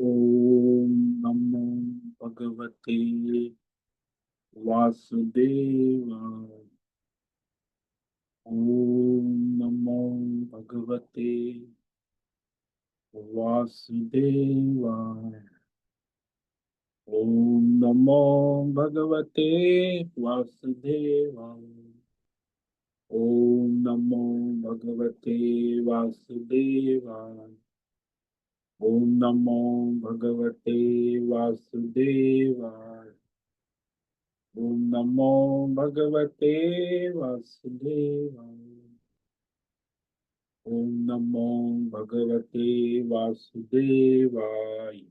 ओम नमो भगवते वासुदेवाय। ओम नमो भगवते वासुदेवाय। ओम नमो भगवते वासुदेवाय। ओम नमो भगवते वासुदेवाय। ओम नमो भगवते वासुदेवाय। ओम नमो भगवते वासुदेवाय। ओम नमो भगवते वासुदेवाय।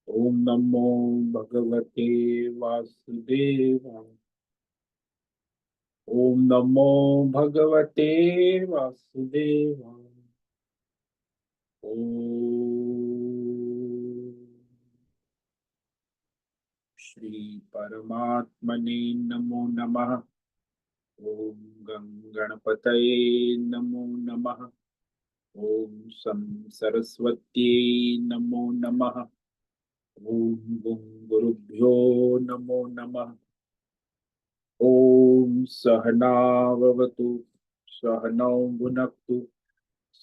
ओम नमो भगवते वासुदेवाय। ओम नमो भगवते वासुदेवाय। ओम श्री परमात्मने नमो नमः। ओम गणपतये नमो नमः। ओम सं सरस्वत्यै नमो नमः। ओम गुं गुरुभ्यो नमो नमः। ओम सहनाववतु सहनौ भुनक्तु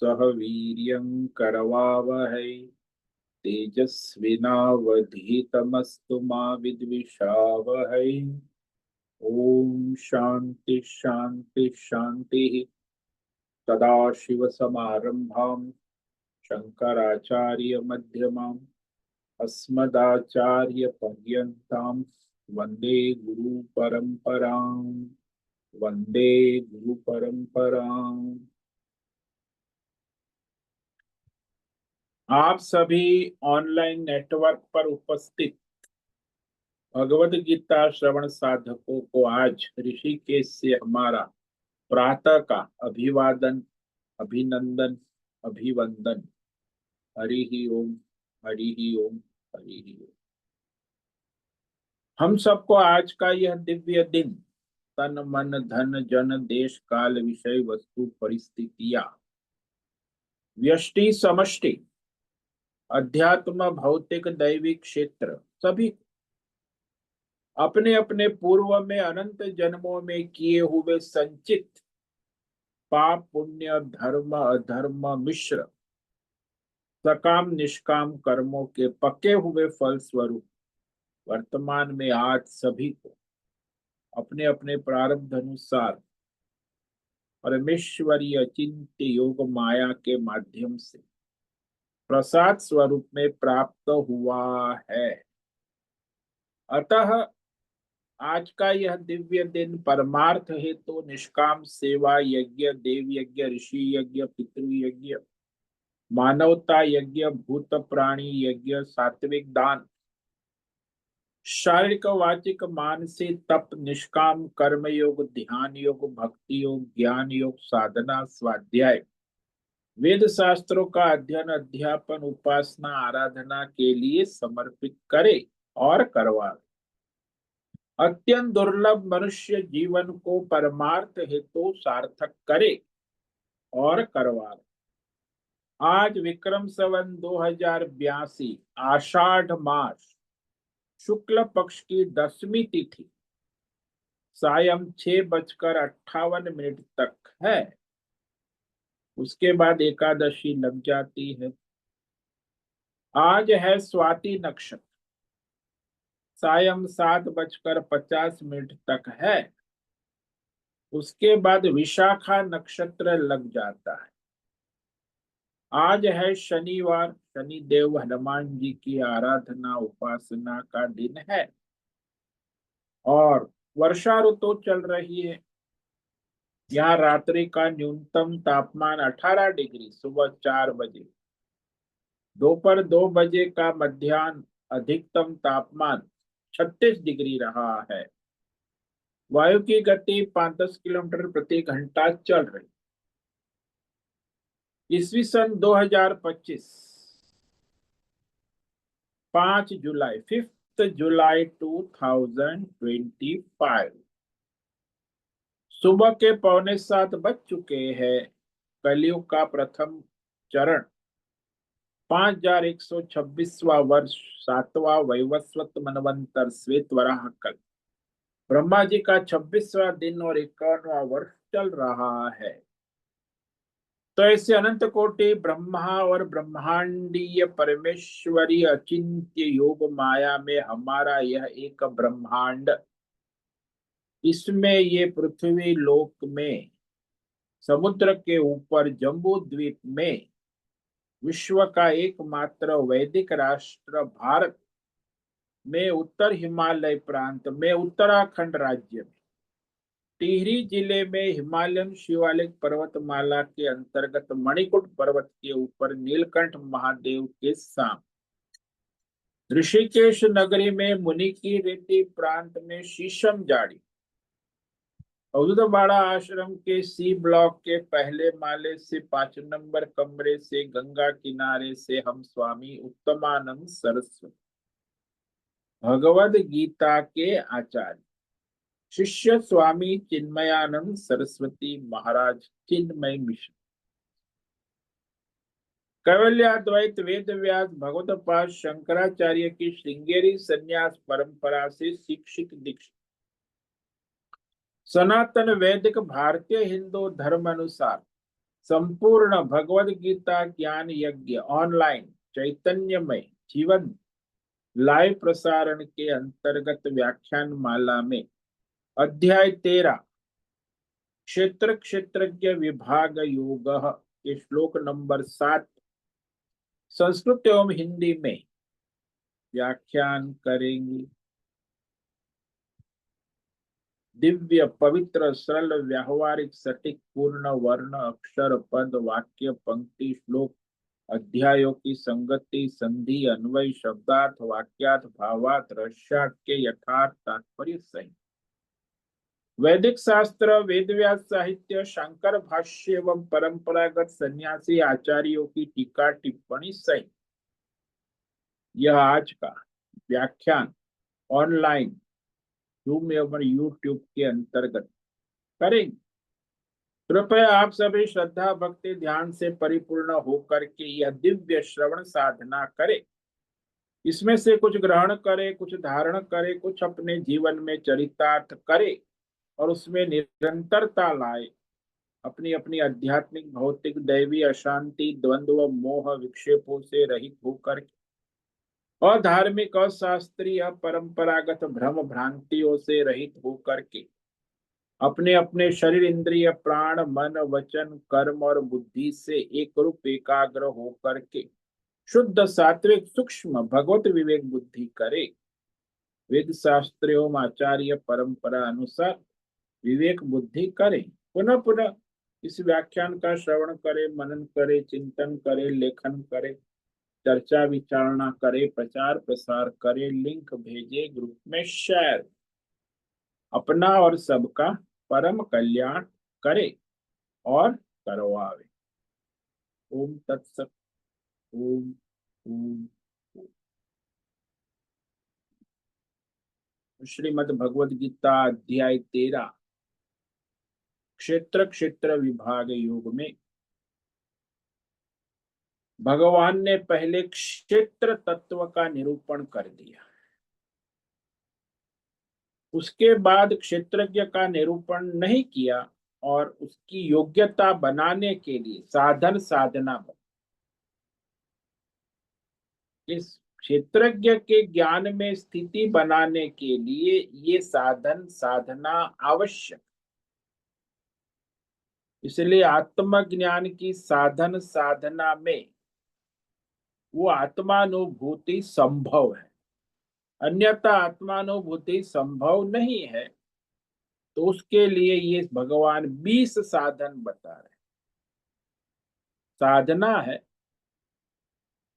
सह वीर्यं करवावहै तेजस्विनावधीतमस्तु मा विद्विषावहै। ओम शांति शांति शांति। सदाशिवसमारम्भां शंकराचार्य मध्यमाम् अस्मदाचार्यपर्यन्तां वन्दे गुरुपरम्पराम्। वन्दे गुरुपरम्पराम्। आप सभी ऑनलाइन नेटवर्क पर उपस्थित भगवद गीता श्रवण साधकों को आज ऋषिकेश से हमारा प्रातः का अभिवादन, अभिनंदन, अभिवंदन। हरि ही ओम, हरि ही ओम, हरि ही ओम। हम सबको आज का यह दिव्य दिन तन मन धन जन देश काल विषय वस्तु परिस्थितियां व्यष्टि समष्टि अध्यात्म भौतिक दैविक क्षेत्र सभी अपने अपने पूर्व में अनंत जन्मों में किए हुए संचित पाप पुण्य धर्म अधर्म मिश्र सकाम निष्काम कर्मों के पके हुए फल स्वरूप वर्तमान में आज सभी को अपने अपने प्रारब्ध अनुसार परमेश्वरीय अचिंत्य योग माया के माध्यम से प्रसाद स्वरूप में प्राप्त हुआ है। अतः आज का यह दिव्य दिन परमार्थ हेतु निष्काम सेवा यज्ञ देव यज्ञ ऋषि यज्ञ पितृ यज्ञ मानवता यज्ञ भूत प्राणी यज्ञ सात्विक दान शारीरिक वाचिक मानसिक तप निष्काम कर्म योग ध्यान योग भक्ति योग ज्ञान योग साधना स्वाध्याय वेद शास्त्रों का अध्ययन अध्यापन उपासना आराधना के लिए समर्पित करे और करवाए। अत्यंत दुर्लभ मनुष्य जीवन को परमार्थ हेतु सार्थक करे और करवाए। आज विक्रम संवत 2082 आषाढ़ मास शुक्ल पक्ष की 10वीं तिथि सायं 6:58 तक है। उसके बाद एकादशी लग जाती है। आज है स्वाति नक्षत्र सायं 7:50 तक है। उसके बाद विशाखा नक्षत्र लग जाता है। आज है शनिवार, शनिदेव हनुमान जी की आराधना उपासना का दिन है और वर्षा ऋतु चल रही है। यहाँ रात्रि का न्यूनतम तापमान 18 डिग्री सुबह 4 बजे, दोपहर 2 बजे का मध्याह्न अधिकतम तापमान 36 डिग्री रहा है। वायु की गति 5-10 किलोमीटर प्रति घंटा चल रही। ईस्वी सन 2025 5 जुलाई 5 जुलाई 2025 सुबह के 6:45 बज चुके हैं। कलयुग का प्रथम चरण 5126वां वर्ष, 7वां वैवस्वत मनवंतर, श्वेत वराह कल्प। ब्रह्मा जी का 26वां दिन और 51वां वर्ष चल रहा है। तो ऐसे अनंत कोटि ब्रह्मा और ब्रह्मांडीय परमेश्वरी अचिंत्य योग माया में हमारा यह एक ब्रह्मांड, इसमें ये पृथ्वी लोक में, समुद्र के ऊपर जम्बू द्वीप में, विश्व का एकमात्र वैदिक राष्ट्र भारत में, उत्तर हिमालय प्रांत में, उत्तराखंड राज्य में, टिहरी जिले में, हिमालयन शिवालिक पर्वतमाला के अंतर्गत मणिकूट पर्वत के ऊपर नीलकंठ महादेव के सामने, ऋषिकेश नगरी में, मुनि की रेती प्रांत में, शीशम जाड़ी, अवधूतवाड़ा आश्रम के सी ब्लॉक के पहले माले से 5 नंबर कमरे से, गंगा किनारे से, हम स्वामी उत्तमानंद सरस्वती भगवद गीता के आचार्य शिष्य स्वामी चिन्मयानंद सरस्वती महाराज चिन्मय मिशन, कैवल्याद्वैत वेद व्यास भगवतपाद शंकराचार्य की श्रृंगेरी संन्यास परंपरा से शिक्षित दीक्षित, सनातन वैदिक भारतीय हिंदू धर्म अनुसार संपूर्ण भगवद गीता ज्ञान यज्ञ ऑनलाइन चैतन्यमय जीवन लाइव प्रसारण के अंतर्गत व्याख्यान माला में अध्याय 13 क्षेत्र क्षेत्रज्ञ विभाग योग के श्लोक नंबर 7 संस्कृत एवं हिंदी में व्याख्यान करेंगे। दिव्य पवित्र सरल व्यावहारिक सटीक पूर्ण वर्ण अक्षर पद वाक्य पंक्ति श्लोक अध्यायों की संगति संधि अन्वय शब्दार्थ वाक्यार्थ भावार्थ रहस्यार्थ के यथार्थ तात्पर्य सहित वैदिक शास्त्र वेदव्यास साहित्य शंकर भाष्य एवं परंपरागत सन्यासी आचार्यों की टीका टिप्पणी सहित यह आज का व्याख्यान ऑनलाइन जूम एवं यूट्यूब के अंतर्गत करेंगे। कृपया आप सभी श्रद्धा भक्ति ध्यान से परिपूर्ण होकर के यह दिव्य श्रवण साधना करें। इसमें से कुछ ग्रहण करे, कुछ धारण करे, कुछ अपने जीवन में चरितार्थ करे और उसमें निरंतरता लाए। अपनी अपनी आध्यात्मिक भौतिक दैवी अशांति द्वंद्व मोह विक्षेपों से रहित होकर अधार्मिक अशास्त्रीय परंपरागत भ्रम भ्रांतियों से रहित होकर के अपने अपने शरीर इंद्रिय प्राण मन वचन कर्म और बुद्धि से एक रूप एकाग्र होकर के शुद्ध सात्विक सूक्ष्म भगवत विवेक बुद्धि करे। वेद शास्त्र एवं आचार्य परंपरा अनुसार विवेक बुद्धि करे। पुनः पुनः इस व्याख्यान का श्रवण करे, मनन करे, चिंतन करे, लेखन करे, चर्चा विचारणा करे, प्रचार प्रसार करे, लिंक भेजे, ग्रुप में शेयर, अपना और सबका परम कल्याण करे और करवावे। ओम तत्सत। ओम ओम। श्रीमद् भगवद गीता अध्याय 13 क्षेत्र क्षेत्र विभाग योग में भगवान ने पहले क्षेत्र तत्व का निरूपण कर दिया। उसके बाद क्षेत्रज्ञ का निरूपण नहीं किया और उसकी योग्यता बनाने के लिए साधन साधना बना। इस क्षेत्रज्ञ के ज्ञान में स्थिति बनाने के लिए ये साधन साधना आवश्यक, इसलिए आत्मज्ञान की साधन साधना में वो आत्मानुभूति संभव है, अन्यथा आत्मानुभूति संभव नहीं है। तो उसके लिए ये भगवान 20 साधन बता रहे, साधना है।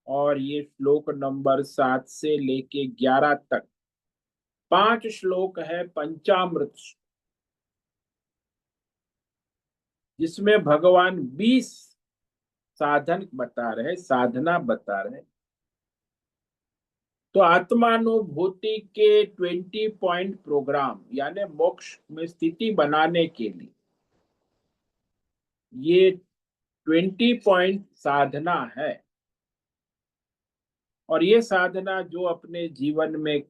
और ये श्लोक नंबर 7 से लेके 11 तक 5 श्लोक है पंचामृत, जिसमें भगवान 20 साधन बता रहे, साधना बता रहे। तो आत्मानुभूति के 20 पॉइंट प्रोग्राम यानी मोक्ष में स्थिति बनाने के लिए ये 20 पॉइंट साधना है। और ये साधना जो अपने जीवन में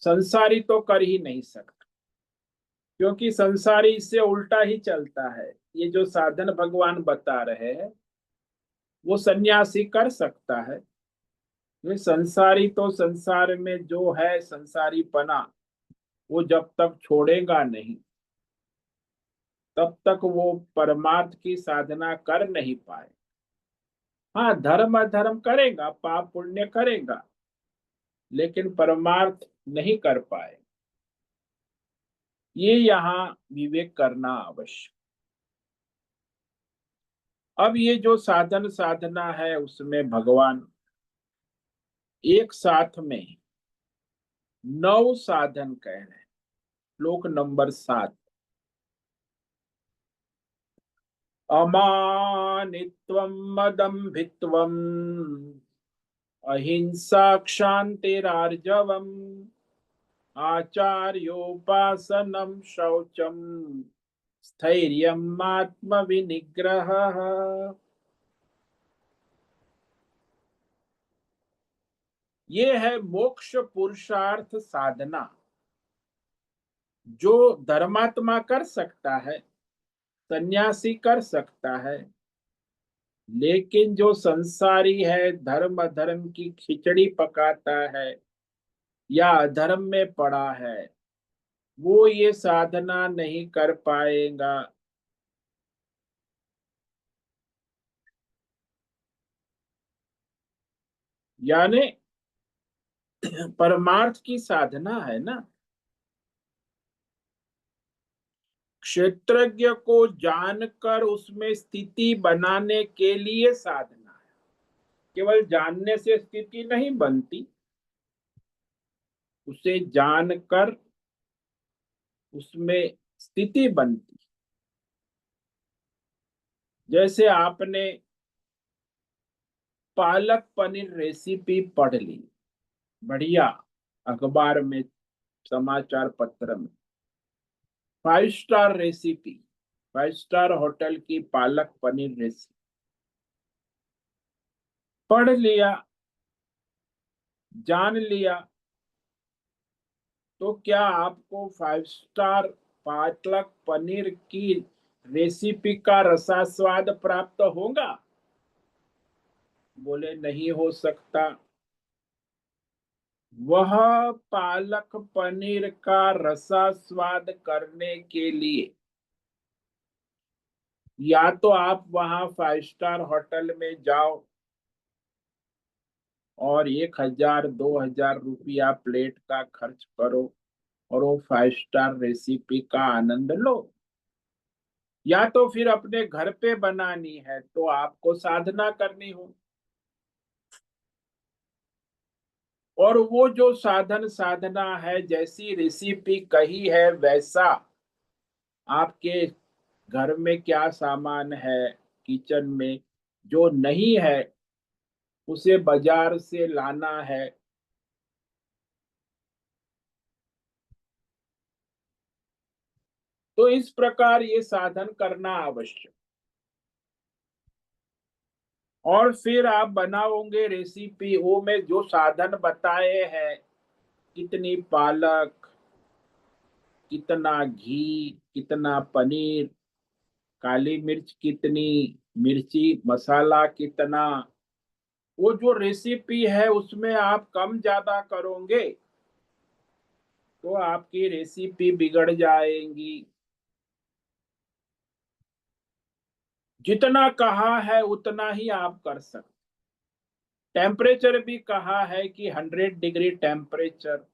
संसारी तो कर ही नहीं सकता, क्योंकि संसारी इससे उल्टा ही चलता है। ये जो साधन भगवान बता रहे हैं वो सन्यासी कर सकता है। ये संसारी तो संसार में जो है संसारी पना, वो जब तक छोड़ेगा नहीं तब तक वो परमार्थ की साधना कर नहीं पाए। हाँ, धर्म अधर्म करेगा, पाप पुण्य करेगा, लेकिन परमार्थ नहीं कर पाए। ये यहाँ विवेक करना आवश्यक। अब ये जो साधन साधना है उसमें भगवान एक साथ में 9 साधन कह रहे हैं। श्लोक नंबर 7। अमानित्वम मदम्भित्वम अहिंसा क्षान्तिरार्जवम् आचार्योपासनम शौचम स्थैर्यम आत्म विनिग्रह। ये है मोक्ष पुरुषार्थ साधना, जो धर्मात्मा कर सकता है, सन्यासी कर सकता है, लेकिन जो संसारी है, धर्म अधर्म की खिचड़ी पकाता है या अधर्म में पड़ा है, वो ये साधना नहीं कर पाएगा। यानी परमार्थ की साधना है ना, क्षेत्रज्ञ को जानकर उसमें स्थिति बनाने के लिए साधना है। केवल जानने से स्थिति नहीं बनती, उसे जानकर उसमें स्थिति बनती। जैसे आपने पालक पनीर रेसिपी पढ़ ली, बढ़िया, अखबार में, समाचार पत्र में, 5 स्टार रेसिपी, 5 स्टार होटल की पालक पनीर रेसिपी पढ़ लिया, जान लिया, तो क्या आपको 5 स्टार पालक पनीर की रेसिपी का रसास्वाद प्राप्त होगा? बोले नहीं हो सकता। वह पालक पनीर का रसास्वाद करने के लिए या तो आप वहां 5 स्टार होटल में जाओ और 1,000 2,000 रुपया प्लेट का खर्च करो और वो 5 स्टार रेसिपी का आनंद लो, या तो फिर अपने घर पे बनानी है तो आपको साधना करनी हो। और वो जो साधन साधना है, जैसी रेसिपी कही है वैसा आपके घर में क्या सामान है, किचन में जो नहीं है उसे बाजार से लाना है। तो इस प्रकार ये साधन करना आवश्यक। और फिर आप बनाओगे रेसिपी, वो में जो साधन बताए हैं, कितनी पालक, कितना घी, कितना पनीर, काली मिर्च कितनी, मिर्ची मसाला कितना, वो जो रेसिपी है उसमें आप कम ज्यादा करोगे तो आपकी रेसिपी बिगड़ जाएगी। जितना कहा है उतना ही आप कर सकते। टेम्परेचर भी कहा है कि 100 डिग्री टेम्परेचर,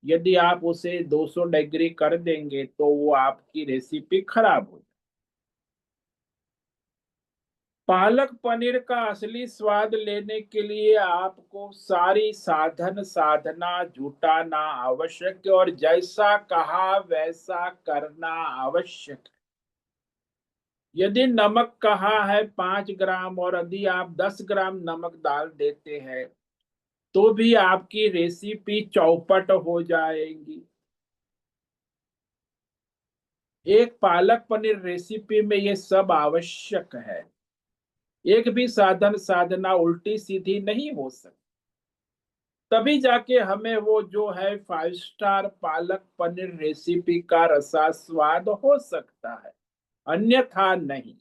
यदि आप उसे 200 डिग्री कर देंगे तो वो आपकी रेसिपी खराब हो जाए। पालक पनीर का असली स्वाद लेने के लिए आपको सारी साधन साधना जुटाना आवश्यक है और जैसा कहा वैसा करना आवश्यक है। यदि नमक कहा है 5 ग्राम और यदि आप 10 ग्राम नमक डाल देते हैं तो भी आपकी रेसिपी चौपट हो जाएगी। एक पालक पनीर रेसिपी में ये सब आवश्यक है। एक भी साधन साधना उल्टी सीधी नहीं हो सकती। तभी जाके हमें वो जो है 5 स्टार पालक पनीर रेसिपी का रसास्वाद हो सकता है, अन्यथा नहीं।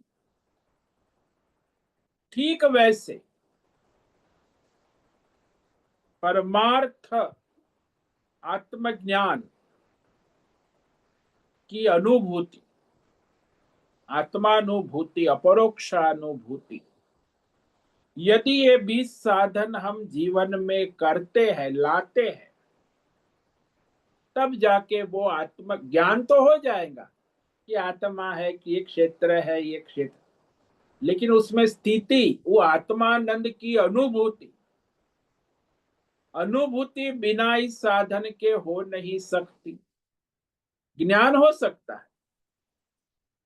ठीक वैसे परमार्थ आत्मज्ञान की अनुभूति, आत्मानुभूति, अपरोक्षानुभूति, यदि ये 20 साधन हम जीवन में करते हैं, लाते हैं, तब जाके वो आत्म ज्ञान तो हो जाएगा कि आत्मा है, कि ये क्षेत्र है, ये क्षेत्र, लेकिन उसमें स्थिति, वो आत्मानंद की अनुभूति, अनुभूति बिना इस साधन के हो नहीं सकती। ज्ञान हो सकता है,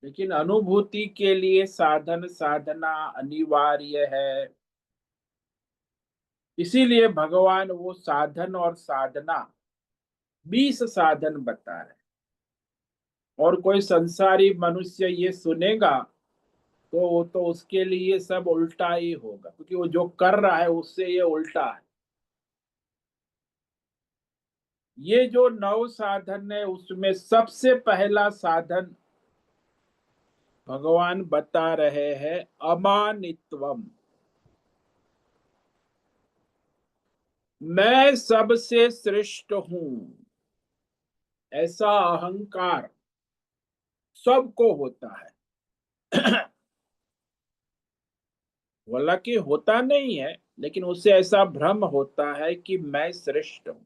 लेकिन अनुभूति के लिए साधन साधना अनिवार्य है। इसीलिए भगवान वो साधन और साधना 20 साधन बता रहे। और कोई संसारी मनुष्य ये सुनेगा तो वो तो उसके लिए सब उल्टा ही होगा, क्योंकि वो जो कर रहा है उससे ये उल्टा है। ये जो 9 साधन है उसमें सबसे पहला साधन भगवान बता रहे हैं अमानित्वम। मैं सबसे श्रेष्ठ हूं, ऐसा अहंकार सबको होता है। हालांकि होता नहीं है, लेकिन उससे ऐसा भ्रम होता है कि मैं श्रेष्ठ हूं।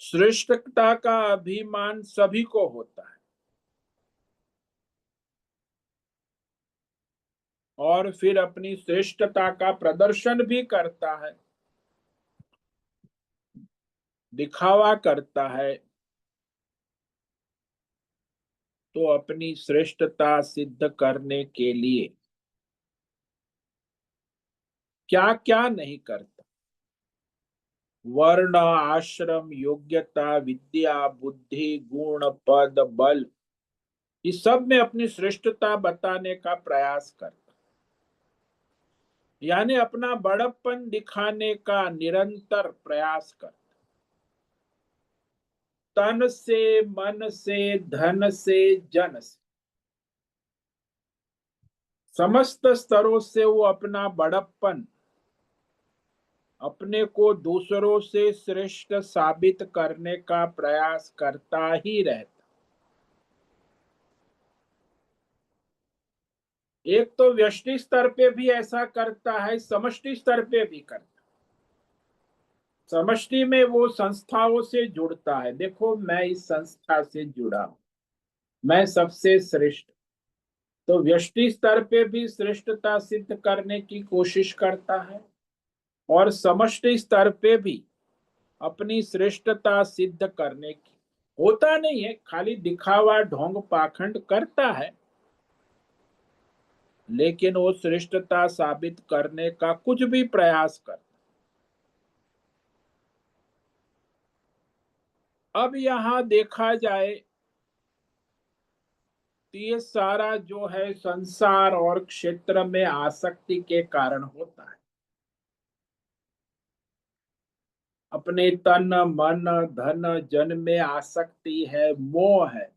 श्रेष्ठता का अभिमान सभी को होता है, और फिर अपनी श्रेष्ठता का प्रदर्शन भी करता है, दिखावा करता है। तो अपनी श्रेष्ठता सिद्ध करने के लिए क्या क्या नहीं करता। वर्ण आश्रम योग्यता विद्या बुद्धि गुण पद बल, इस सब में अपनी श्रेष्ठता बताने का प्रयास करता, यानी अपना बड़प्पन दिखाने का निरंतर प्रयास करता। तन से मन से धन से जन से, समस्त स्तरों से वो अपना बड़प्पन, अपने को दूसरों से श्रेष्ठ साबित करने का प्रयास करता ही रहता। एक तो व्यष्टि स्तर पे भी ऐसा करता है, समष्टि स्तर पे भी करता है। समष्टि में वो संस्थाओं से जुड़ता है, देखो मैं इस संस्था से जुड़ा हूं, मैं सबसे श्रेष्ठ। तो व्यष्टि स्तर पे भी श्रेष्ठता सिद्ध करने की कोशिश करता है, और समष्टि स्तर पे भी अपनी श्रेष्ठता सिद्ध करने की, होता नहीं है, खाली दिखावा ढोंग पाखंड करता है, लेकिन वो श्रेष्ठता साबित करने का कुछ भी प्रयास कर। अब यहां देखा जाए तो ये सारा जो है संसार और क्षेत्र में आसक्ति के कारण होता है। अपने तन मन धन जन में आसक्ति है, मोह है,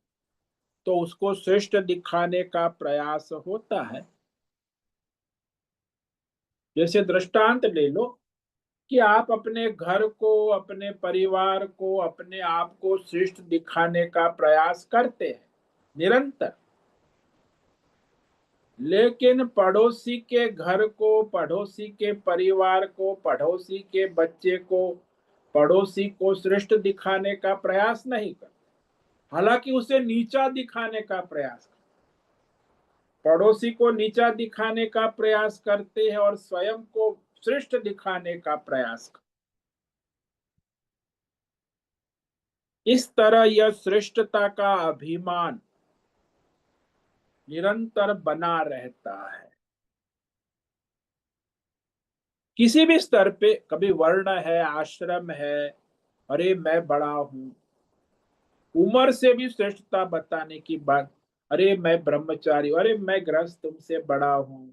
तो उसको श्रेष्ठ दिखाने का प्रयास होता है। जैसे दृष्टांत ले लो कि आप अपने घर को, अपने परिवार को, अपने आप को श्रेष्ठ दिखाने का प्रयास करते हैं निरंतर, लेकिन पड़ोसी के घर को, पड़ोसी के परिवार को, पड़ोसी के बच्चे को, पड़ोसी को श्रेष्ठ दिखाने का प्रयास नहीं करते, हालांकि उसे नीचा दिखाने का प्रयास करते। पड़ोसी को नीचा दिखाने का प्रयास करते हैं और स्वयं को श्रेष्ठ दिखाने का प्रयास करते। इस तरह यह श्रेष्ठता का अभिमान निरंतर बना रहता है, किसी भी स्तर पे। कभी वर्ण है, आश्रम है, अरे मैं बड़ा हूं, उम्र से भी श्रेष्ठता बताने की बात, अरे मैं ब्रह्मचारी हूं, अरे मैं गृहस्थ तुमसे बड़ा हूं,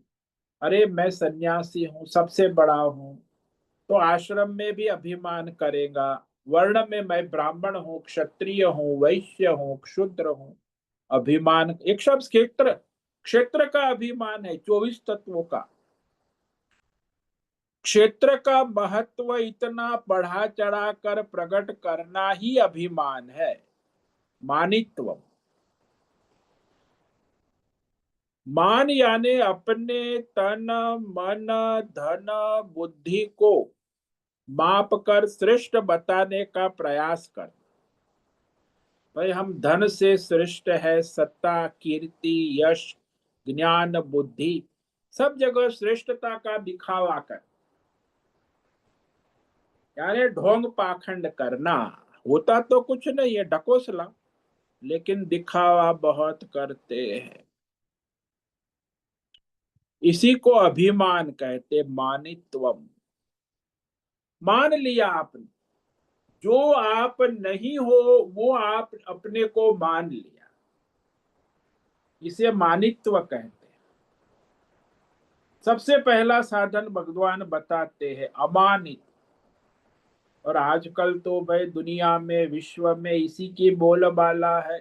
अरे मैं सन्यासी हूं, सबसे बड़ा हूं। तो आश्रम में भी अभिमान करेगा। वर्ण में मैं ब्राह्मण हूँ, क्षत्रिय हूँ, वैश्य हूँ, क्षुद्र हूँ। अभिमान, एक शब्द क्षेत्र, क्षेत्र का अभिमान है, 24 तत्वों का। क्षेत्र का महत्व इतना बढ़ा चढ़ा कर प्रकट करना ही अभिमान है, मानित्व। मान यानी अपने तन, मन, धन, बुद्धि को माप कर श्रेष्ठ बताने का प्रयास कर। भाई हम धन से श्रेष्ठ है, सत्ता, कीर्ति, यश, ज्ञान, बुद्धि, सब जगह श्रेष्ठता का दिखावा कर, यानी ढोंग पाखंड करना। होता तो कुछ नहीं है, ढकोसला, लेकिन दिखावा बहुत करते हैं। इसी को अभिमान कहते, मानित्वम। मान लिया आपने, जो आप नहीं हो वो आप अपने को मान लिया, इसे मानित्व कहते हैं। सबसे पहला साधन भगवान बताते हैं अमानित। और आजकल तो भाई दुनिया में, विश्व में इसी की बोलबाला है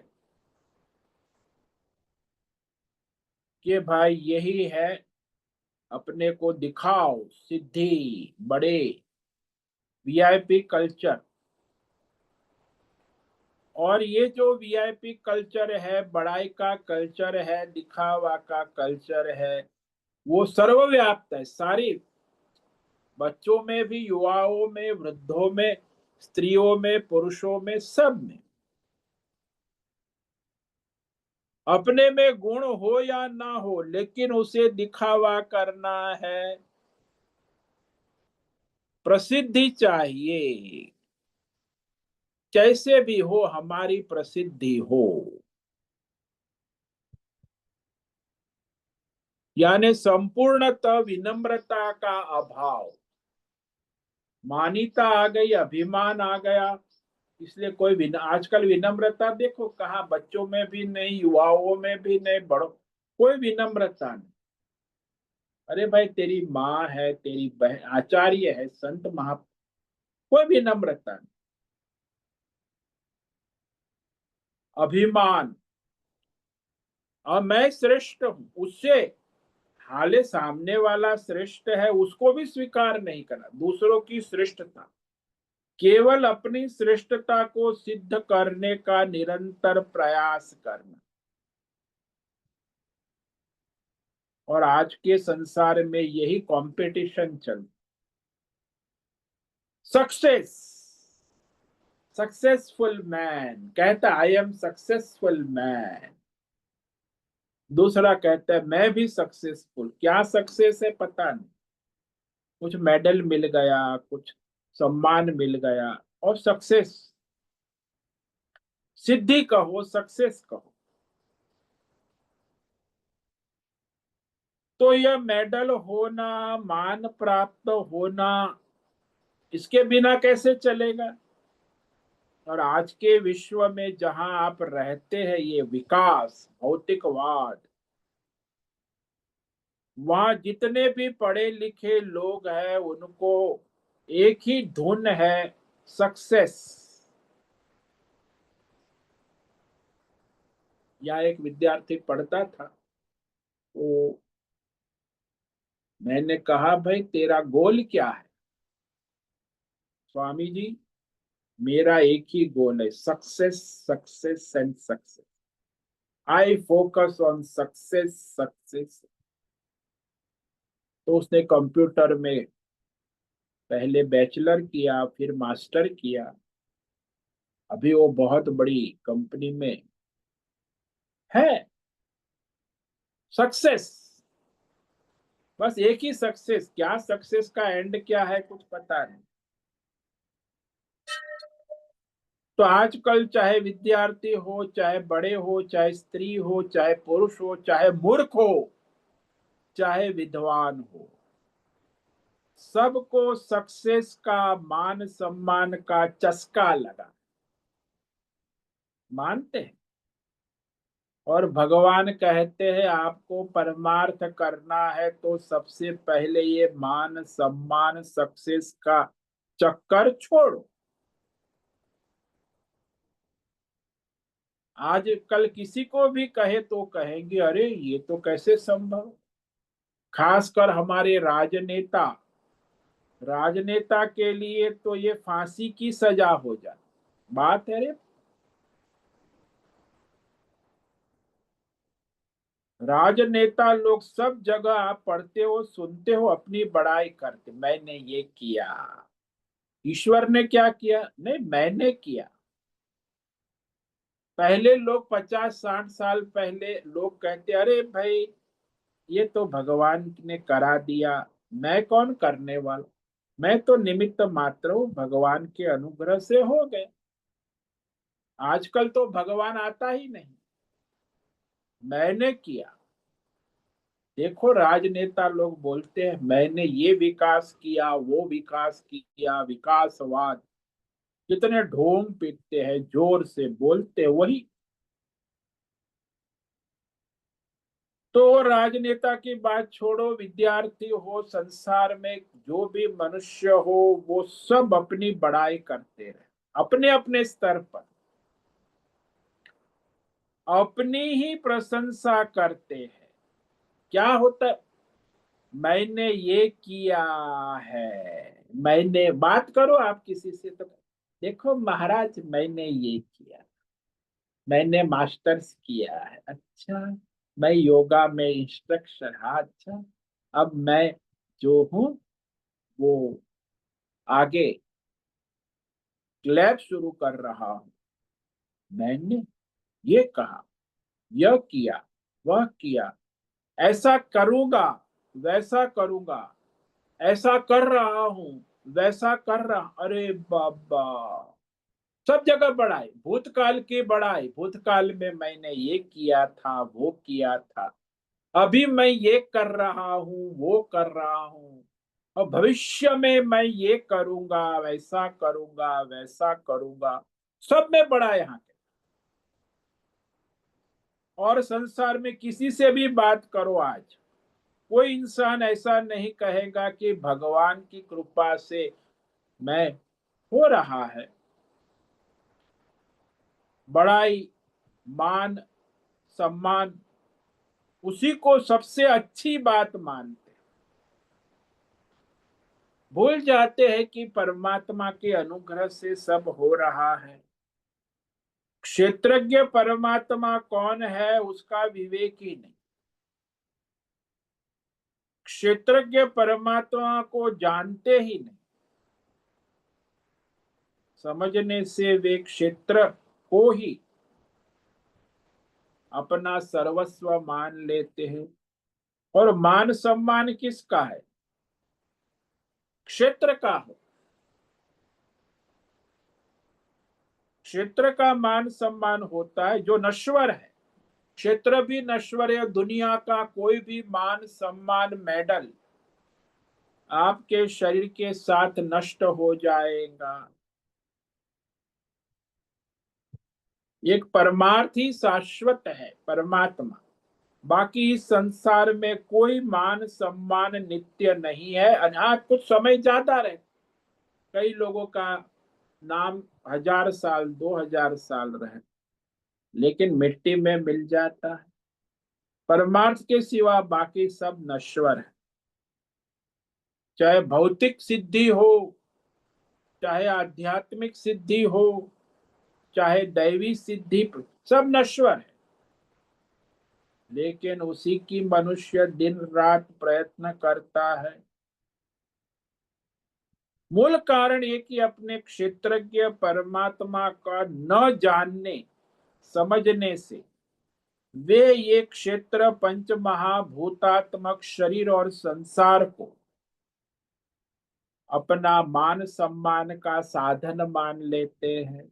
कि भाई यही है, अपने को दिखाओ, सिद्धि, बड़े, वीआईपी कल्चर। और ये जो वीआईपी कल्चर है, बड़ाई का कल्चर है, दिखावा का कल्चर है, वो सर्वव्याप्त है, सारी, बच्चों में भी, युवाओं में, वृद्धों में, स्त्रियों में, पुरुषों में, सब में। अपने में गुण हो या ना हो, लेकिन उसे दिखावा करना है, प्रसिद्धि चाहिए, कैसे भी हो हमारी प्रसिद्धि हो। यानी संपूर्णतः विनम्रता का अभाव, मान्यता आ गई, अभिमान आ गया। इसलिए आजकल विनम्रता देखो कहाँ, बच्चों में भी नहीं, युवाओं में भी नहीं, बड़ों, कोई विनम्रता नहीं। अरे भाई तेरी माँ है, तेरी बहन, आचार्य है, संत महा, कोई विनम्रता नहीं। अभिमान, और मैं श्रेष्ठ हूं उससे, हाले सामने वाला श्रेष्ठ है उसको भी स्वीकार नहीं करना, दूसरों की श्रेष्ठता, केवल अपनी श्रेष्ठता को सिद्ध करने का निरंतर प्रयास करना। और आज के संसार में यही कंपटीशन चल, सक्सेस, सक्सेसफुल मैन कहता आई एम सक्सेसफुल मैन, दूसरा कहता है मैं भी सक्सेसफुल। क्या सक्सेस है पता नहीं, कुछ मेडल मिल गया, कुछ सम्मान मिल गया, और सक्सेस, सिद्धि कहो, सक्सेस कहो। तो यह मेडल होना, मान प्राप्त होना, इसके बिना कैसे चलेगा। और आज के विश्व में जहां आप रहते हैं, ये विकास, भौतिकवाद, वहां जितने भी पढ़े लिखे लोग हैं उनको एक ही धुन है, सक्सेस। या एक विद्यार्थी पढ़ता था, तो मैंने कहा भाई तेरा गोल क्या है। स्वामी जी, मेरा एक ही गोल है, success, success and success. I focus on success, success. तो उसने कंप्यूटर में पहले बैचलर किया, फिर मास्टर किया, अभी वो बहुत बड़ी कंपनी में है। सक्सेस, बस एक ही सक्सेस, क्या सक्सेस का एंड क्या है कुछ पता नहीं। तो आजकल चाहे विद्यार्थी हो, चाहे बड़े हो, चाहे स्त्री हो, चाहे पुरुष हो, चाहे मूर्ख हो, चाहे विद्वान हो, सबको सक्सेस का, मान सम्मान का चस्का लगा, मानते हैं। और भगवान कहते हैं आपको परमार्थ करना है तो सबसे पहले ये मान सम्मान सक्सेस का चक्कर छोड़ो। आज कल किसी को भी कहे तो कहेंगे अरे ये तो कैसे संभव। खासकर हमारे राजनेता, राजनेता के लिए तो ये फांसी की सजा हो जाए बात है रे। राजनेता लोग सब जगह आप पढ़ते हो सुनते हो अपनी बड़ाई करते, मैंने ये किया, ईश्वर ने क्या किया, नहीं मैंने किया। पहले लोग 50-60 साल पहले लोग कहते अरे भाई ये तो भगवान ने करा दिया, मैं कौन करने वाला, मैं तो निमित्त मात्र हूं, भगवान के अनुग्रह से हो गए। आजकल तो भगवान आता ही नहीं, मैंने किया। देखो राजनेता लोग बोलते हैं मैंने ये विकास किया वो विकास किया, विकासवाद, कितने ढोंग पीटते हैं, जोर से बोलते हैं वही। तो राजनेता की बात छोड़ो, विद्यार्थी हो, संसार में जो भी मनुष्य हो, वो सब अपनी बड़ाई करते रहे अपने अपने स्तर पर, अपनी ही प्रशंसा करते हैं। क्या होता है, मैंने ये किया है, मैंने बात करो आप किसी से तो देखो महाराज मैंने ये किया, मैंने मास्टर्स किया है, अच्छा मैं योगा में इंस्ट्रक्टर, हाँ अच्छा अब मैं जो हूँ वो आगे लैब शुरू कर रहा हूँ, मैंने ये कहा, यह किया, वह किया, ऐसा करूंगा, वैसा करूंगा, ऐसा कर रहा हूं, वैसा कर रहा, अरे बाबा सब जगह बढ़ाई, भूतकाल की बढ़ाई, भूतकाल में मैंने ये किया था वो किया था, अभी मैं ये कर रहा हूं वो कर रहा हूं, और भविष्य में मैं ये करूंगा वैसा करूंगा वैसा करूंगा, सब में बड़ा यहाँ के। और संसार में किसी से भी बात करो आज, कोई इंसान ऐसा नहीं कहेगा कि भगवान की कृपा से मैं हो रहा है। बड़ाई, मान, सम्मान, उसी को सबसे अच्छी बात मानते, भूल जाते हैं कि परमात्मा के अनुग्रह से सब हो रहा है। क्षेत्रज्ञ परमात्मा कौन है उसका विवेक ही नहीं, क्षेत्रज्ञ परमात्मा को जानते ही नहीं, समझने से वे क्षेत्र को ही अपना सर्वस्व मान लेते हैं। और मान सम्मान किसका है, क्षेत्र का हो, क्षेत्र का मान सम्मान होता है जो नश्वर है। क्षेत्र भी नश्वर है, दुनिया का कोई भी मान सम्मान मेडल आपके शरीर के साथ नष्ट हो जाएगा। एक परमार्थ ही शाश्वत है, परमात्मा। बाकी इस संसार में कोई मान सम्मान नित्य नहीं है, अनाथ कुछ समय ज्यादा रहे, कई लोगों का नाम 1000 साल 2000 साल रहे, लेकिन मिट्टी में मिल जाता है। परमार्थ के सिवा बाकी सब नश्वर है, चाहे भौतिक सिद्धि हो, चाहे आध्यात्मिक सिद्धि हो, चाहे दैवी सिद्धि, सब नश्वर है। लेकिन उसी की मनुष्य दिन रात प्रयत्न करता है। मूल कारण ये कि अपने क्षेत्रज्ञ परमात्मा का न जानने समझने से वे ये क्षेत्र पंच महाभूतात्मक शरीर और संसार को अपना मान सम्मान का साधन मान लेते हैं।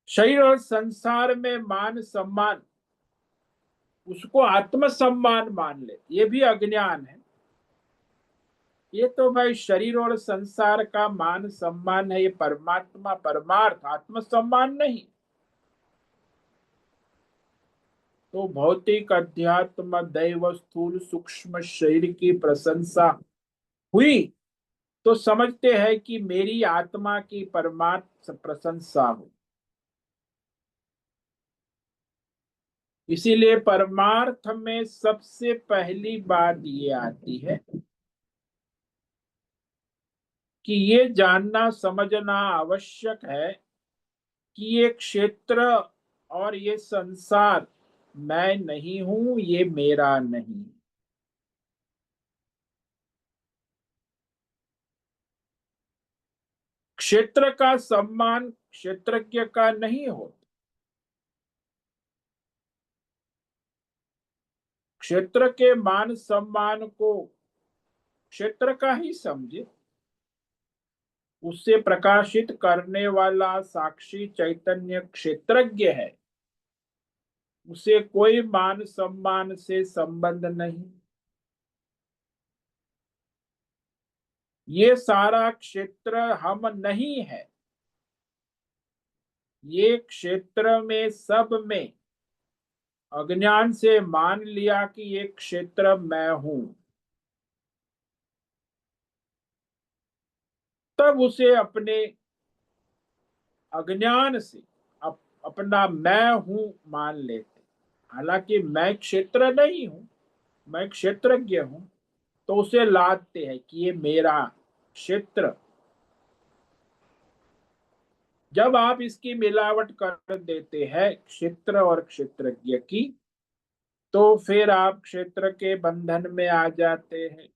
शरीर और संसार में मान सम्मान, उसको आत्म सम्मान मान ले, ये भी अज्ञान है। ये तो भाई शरीर और संसार का मान सम्मान है, ये परमात्मा परमार्थ आत्म सम्मान नहीं। तो भौतिक अध्यात्म दैव स्थूल सूक्ष्म शरीर की प्रशंसा हुई तो समझते हैं कि मेरी आत्मा की परमात्म प्रशंसा हो। इसीलिए परमार्थ में सबसे पहली बात ये आती है कि ये जानना समझना आवश्यक है कि ये क्षेत्र और ये संसार मैं नहीं हूं, ये मेरा नहीं। क्षेत्र का सम्मान क्षेत्रज्ञ का नहीं होता। क्षेत्र के मान सम्मान को क्षेत्र का ही समझे। उससे प्रकाशित करने वाला साक्षी चैतन्य क्षेत्रज्ञ है। उसे कोई मान सम्मान से संबंध नहीं। ये सारा क्षेत्र हम नहीं है। ये क्षेत्र में सब में अज्ञान से मान लिया कि ये क्षेत्र मैं हूं। तब उसे अपने अज्ञान से अपना मैं हूं मान लेते। हालांकि मैं क्षेत्र नहीं हूं, मैं क्षेत्रज्ञ हूं। तो उसे लादते हैं कि ये मेरा क्षेत्र। जब आप इसकी मिलावट कर देते हैं क्षेत्र और क्षेत्रज्ञ की, तो फिर आप क्षेत्र के बंधन में आ जाते हैं।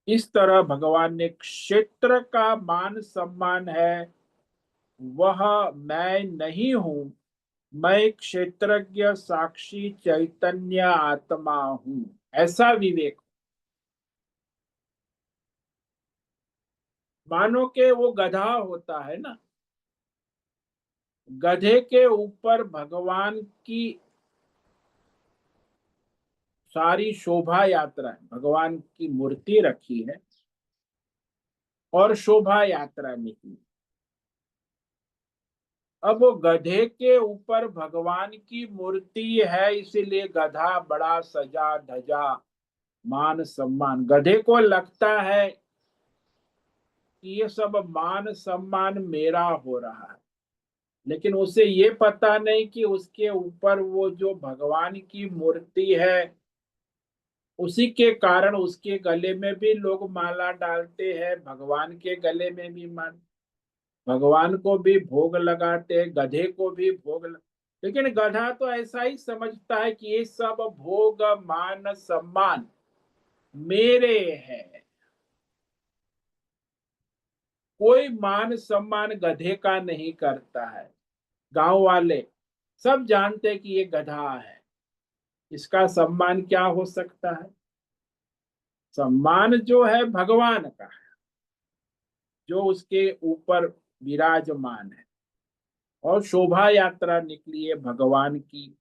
इस तरह भगवान ने क्षेत्र का मान सम्मान है वह मैं नहीं हूं, मैं क्षेत्रज्ञ साक्षी चैतन्य आत्मा हूं, ऐसा विवेक। मानो के वो गधा होता है ना, गधे के ऊपर भगवान की सारी शोभा यात्रा है, भगवान की मूर्ति रखी है और शोभा यात्रा निकली। अब वो गधे के ऊपर भगवान की मूर्ति है, इसीलिए गधा बड़ा सजा धजा मान सम्मान। गधे को लगता है कि ये सब मान सम्मान मेरा हो रहा है, लेकिन उसे ये पता नहीं कि उसके ऊपर वो जो भगवान की मूर्ति है, उसी के कारण उसके गले में भी लोग माला डालते हैं, भगवान के गले में भी मान, भगवान को भी भोग लगाते हैं, गधे को भी लेकिन गधा तो ऐसा ही समझता है कि ये सब भोग मान सम्मान मेरे हैं। कोई मान सम्मान गधे का नहीं करता है। गांव वाले सब जानते हैं कि ये गधा है, इसका सम्मान क्या हो सकता है। सम्मान जो है भगवान का है, जो उसके ऊपर विराजमान है। और शोभा यात्रा निकली है भगवान की,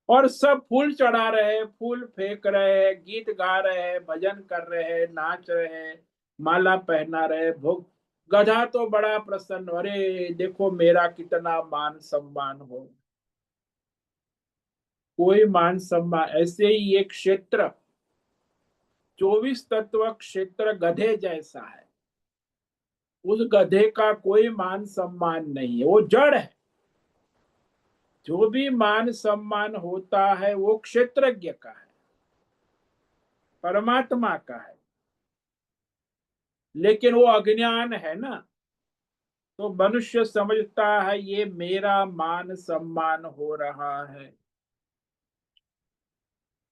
और सब फूल चढ़ा रहे हैं, फूल फेंक रहे हैं, गीत गा रहे हैं, भजन कर रहे हैं, नाच रहे हैं, माला पहना रहे हैं, भोग। गधा तो बड़ा प्रसन्न, अरे देखो मेरा कितना मान सम्मान हो। कोई मान सम्मान ऐसे ही ये क्षेत्र 24 तत्व क्षेत्र गधे जैसा है। उस गधे का कोई मान सम्मान नहीं है, वो जड़ है। जो भी मान सम्मान होता है वो क्षेत्रज्ञ का है, परमात्मा का है। लेकिन वो अज्ञान है ना, तो मनुष्य समझता है ये मेरा मान सम्मान हो रहा है।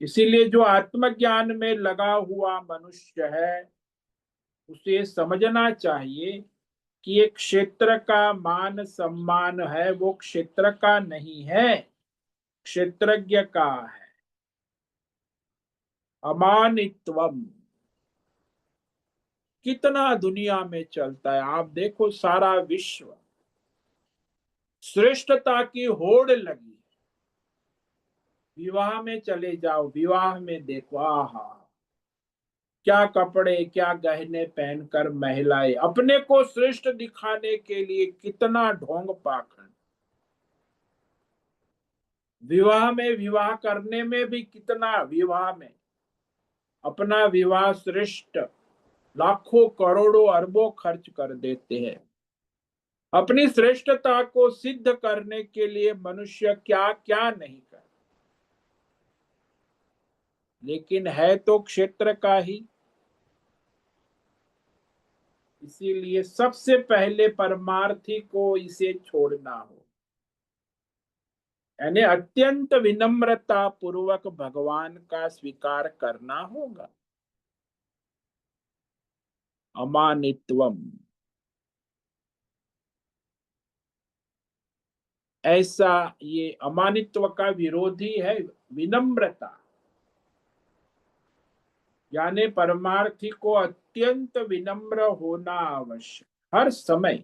इसीलिए जो आत्मज्ञान में लगा हुआ मनुष्य है, उसे समझना चाहिए कि एक क्षेत्र का मान सम्मान है वो क्षेत्र का नहीं है, क्षेत्रज्ञ का है। अमानित्वम कितना दुनिया में चलता है। आप देखो सारा विश्व श्रेष्ठता की होड़ लगी। विवाह में चले जाओ, विवाह में देखो, आहा, क्या कपड़े क्या गहने पहनकर महिलाएं अपने को श्रेष्ठ दिखाने के लिए कितना ढोंग पाखंड, विवाह में विवाह करने में भी कितना, विवाह में अपना विवाह श्रेष्ठ लाखों करोड़ों अरबों खर्च कर देते हैं। अपनी श्रेष्ठता को सिद्ध करने के लिए मनुष्य क्या क्या नहीं कर, लेकिन है तो क्षेत्र का ही। इसीलिए सबसे पहले परमार्थी को इसे छोड़ना हो, यानी अत्यंत विनम्रता पूर्वक भगवान का स्वीकार करना होगा। अमानित्वम, ऐसा ये अमानित्व का विरोधी है विनम्रता, यानी परमार्थी को अत्यंत विनम्र होना आवश्यक हर समय,